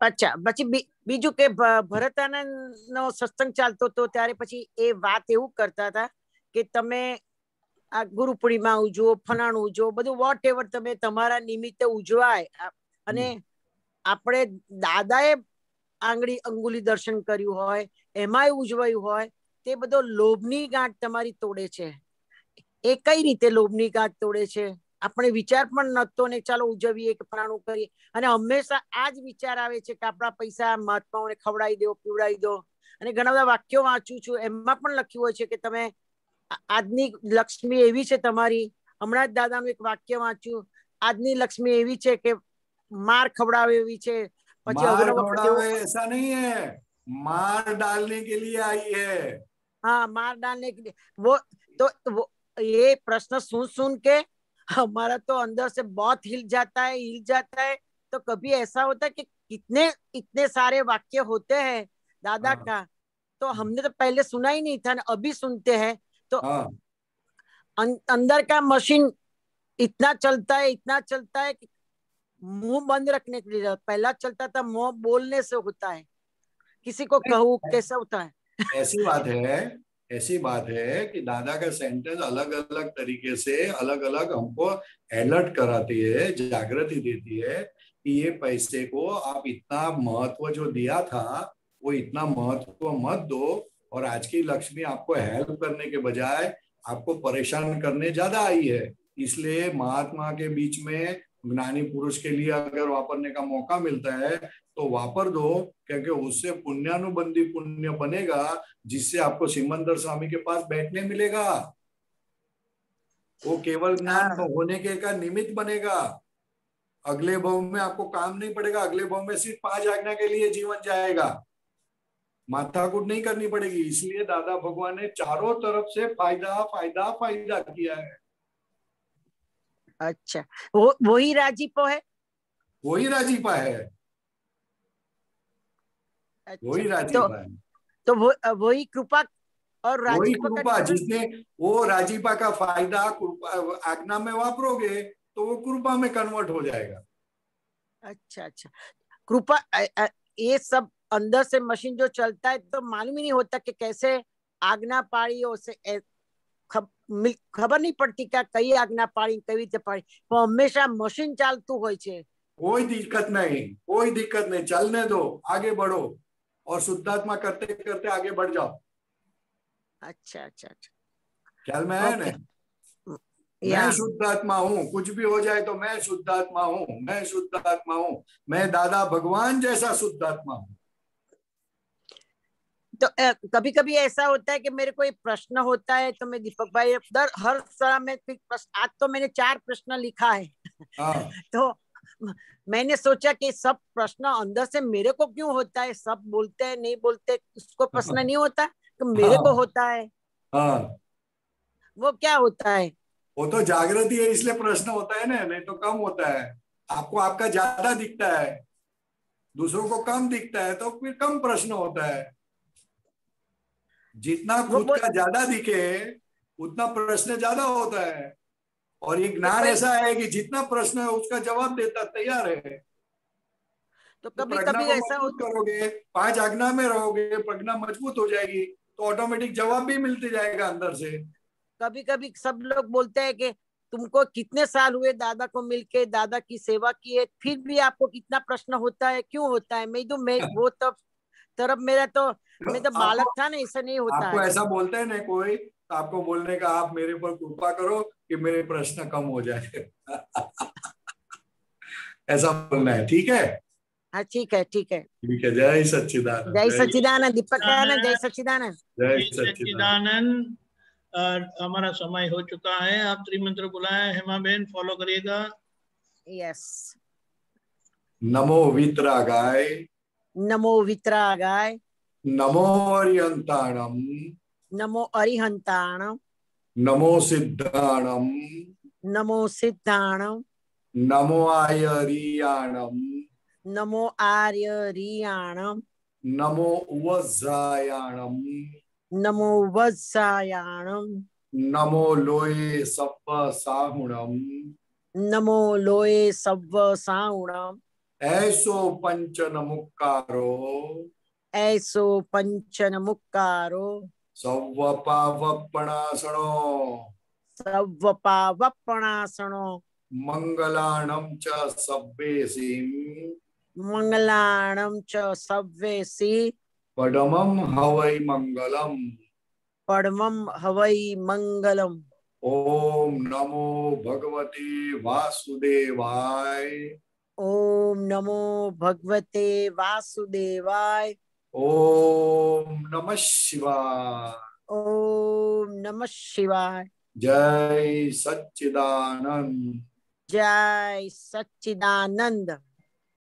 अच्छा, પછી બીજું કે ભરતાનંદ નો સત્સંગ ચાલતો હતો ત્યારે પછી એ વાત એવું કરતા હતા કે તમે આ ગુરુ પૂર્ણિમા ઉજવો, ફલાણું ઉજવો, બધું વોટ એવર તમે તમારા નિમિત્તે ઉજવાય। અને આપણે દાદાએ અંગુલી દર્શન કર્યું હોય, એમાંય ઉજવાયું હોય, તે બધો લોભની ગાંઠ તમારી તોડે છે। એ કઈ રીતે લોભની ગાંઠ તોડે છે? આપણે વિચાર પણ નતો ને ચાલો ઉજવીએ કે ફલાણું કરીએ, અને હંમેશા આ જ વિચાર આવે છે કે આપણા પૈસા મહાત્માઓને ખવડાવી દો, પીવડાવી દો। અને ઘણા બધા વાક્યો વાંચું છું, એમાં પણ લખ્યું હોય છે કે તમે આજની લક્ષ્મી એવી છે તમારી। હમણાં જ દાદાનું એક વાક્ય વાંચ્યું, આજની લક્ષ્મી એવી છે કે માર ખવડાવે એવી છે। પછી मार खवड़ावे ऐसा नहीं है, मार डालने के लिए आई है। हाँ, मार डालने के लिए। वो ये प्रश्न सुन के हमारा तो अंदर से बहुत हिल जाता है। तो कभी ऐसा होता है कि इतने सारे वाक्य होते हैं दादा का, तो हमने तो पहले सुना ही नहीं था, अभी सुनते हैं तो अंदर का मशीन इतना चलता है कि मुंह बंद रखने के लिए। पहला चलता था मुंह बोलने से होता है, किसी को कहूँ कैसा होता है। ऐसी बात है कि दादा का सेंटेंस अलग अलग तरीके से अलग अलग हमको अलर्ट कराती है, जागृति देती है कि ये पैसे को आप इतना महत्व जो दिया था वो इतना महत्व मत दो, और आज की लक्ष्मी आपको हेल्प करने के बजाय आपको परेशान करने ज्यादा आई है। इसलिए महात्मा के बीच में ज्ञानी पुरुष के लिए अगर वापरने का मौका मिलता है तो वापर दो, क्योंकि उससे पुण्यानुबंधी पुण्य बनेगा, जिससे आपको सिमंदर स्वामी के पास बैठने मिलेगा। वो केवल ज्ञान होने के का निमित्त बनेगा। अगले भव में आपको काम नहीं पड़ेगा, अगले भव में सिर्फ 5 आज्ञा के लिए जीवन जाएगा, माथाकूट नहीं करनी पड़ेगी। इसलिए दादा भगवान ने चारों तरफ से फायदा फायदा फायदा किया है। अच्छा, वही राजीपो है, वही राजीपा है। अच्छा, वही राजीपा है। तो वही कृपा और वही कृपा, जिसने वो राजीपा का फायदा आज्ञा में वापरोगे तो वो कृपा में कन्वर्ट हो जाएगा। अच्छा, कृपा, ये सब अंदर से मशीन जो चलता है तो मालूम ही नहीं होता कि कैसे आज्ञा पाड़ी, उसे खबर नहीं पड़ती क्या कई आज्ञा पाड़ी कई रीते पाड़ी, वो हमेशा मशीन चालतू होय छे। कोई दिक्कत नहीं, चलने दो, आगे बढ़ो और शुद्धात्मा करते करते आगे बढ़ जाओ। अच्छा, ख्याल में है ना? मैं शुद्धात्मा हूँ, कुछ भी हो जाए तो मैं शुद्धात्मा हूँ, मैं दादा भगवान जैसा शुद्धात्मा हूँ। तो कभी कभी ऐसा होता है कि मेरे को एक प्रश्न होता है तो मैं दीपक भाई हर समय में आज तो मैंने 4 प्रश्न लिखा है तो मैंने सोचा कि सब प्रश्न अंदर से मेरे को क्यों होता है, सब बोलते हैं नहीं बोलते, उसको प्रश्न नहीं होता तो मेरे को होता है। वो क्या होता है? वो तो जागृति है इसलिए प्रश्न होता है ना, नहीं तो कम होता है। आपको आपका ज्यादा दिखता है, दूसरों को कम दिखता है तो फिर कम प्रश्न होता है। जितना खुद का ज्यादा दिखे उतना प्रश्न ज्यादा होता है। और ये ज्ञान ऐसा है कि जितना प्रश्न है उसका जवाब देता तैयार है। तो कभी कभी ऐसा करोगे, 5 आज्ञा में रहोगे, प्रज्ञा मजबूत हो जाएगी तो ऑटोमेटिक जवाब भी मिलते जाएगा अंदर से। कभी कभी सब लोग बोलते हैं कि तुमको कितने साल हुए दादा को मिलके, दादा की सेवा की है, फिर भी आपको कितना प्रश्न होता है, क्यों होता है? मैं वो तब तरफ मेरा तो मैं तो बालक था ना, ऐसा नहीं होता आपको ऐसा बोलते हैं ना कोई, तो आपको बोलने का आप मेरे पर कृपा करो कि मेरे प्रश्न कम हो जाए ऐसा बोलना है, ठीक है? हाँ ठीक है, ठीक है, ठीक है। जय सच्चिदानंद, जय सच्चिदानंद, दीपक जय सच्चिदानंद, जय सच्चिदानंद। हमारा समय हो चुका है। आप त्रिमंत्र बुलाए, हेमा बहन फॉलो करिएगा। यस। नमो वितरागाय, नमो वितरागाय, नमो अरिहंताणम, नमो अरिहंताणम, नमो सिद्धाणम, नमो सिद्धाणम, नमो आर्यरियाणम, नमो आर्यरियाणम, नमो वज्रायाणम, नमो वज्रायाणम, नमो लोये सप्प साहुणम, नमो लोये सव्व साहुणम, ऐसो पंचन मुक्कारो, ऐसो पंचन मुक्कारो, सव्व पावपणासनो, सव्व पावपणासनो, मंगलाणं च सव्वेसिं, मंगलाणं च सव्वेसि, पडमं हवै मंगलम, पडमं हवै मंगलम। ओम नमो भगवते वासुदेवाय, ओम नमो भगवते वासुदेवाय, ओम नमः शिवाय, ओम नमः शिवाय। जय सच्चिदानंद, जय सच्चिदानंद।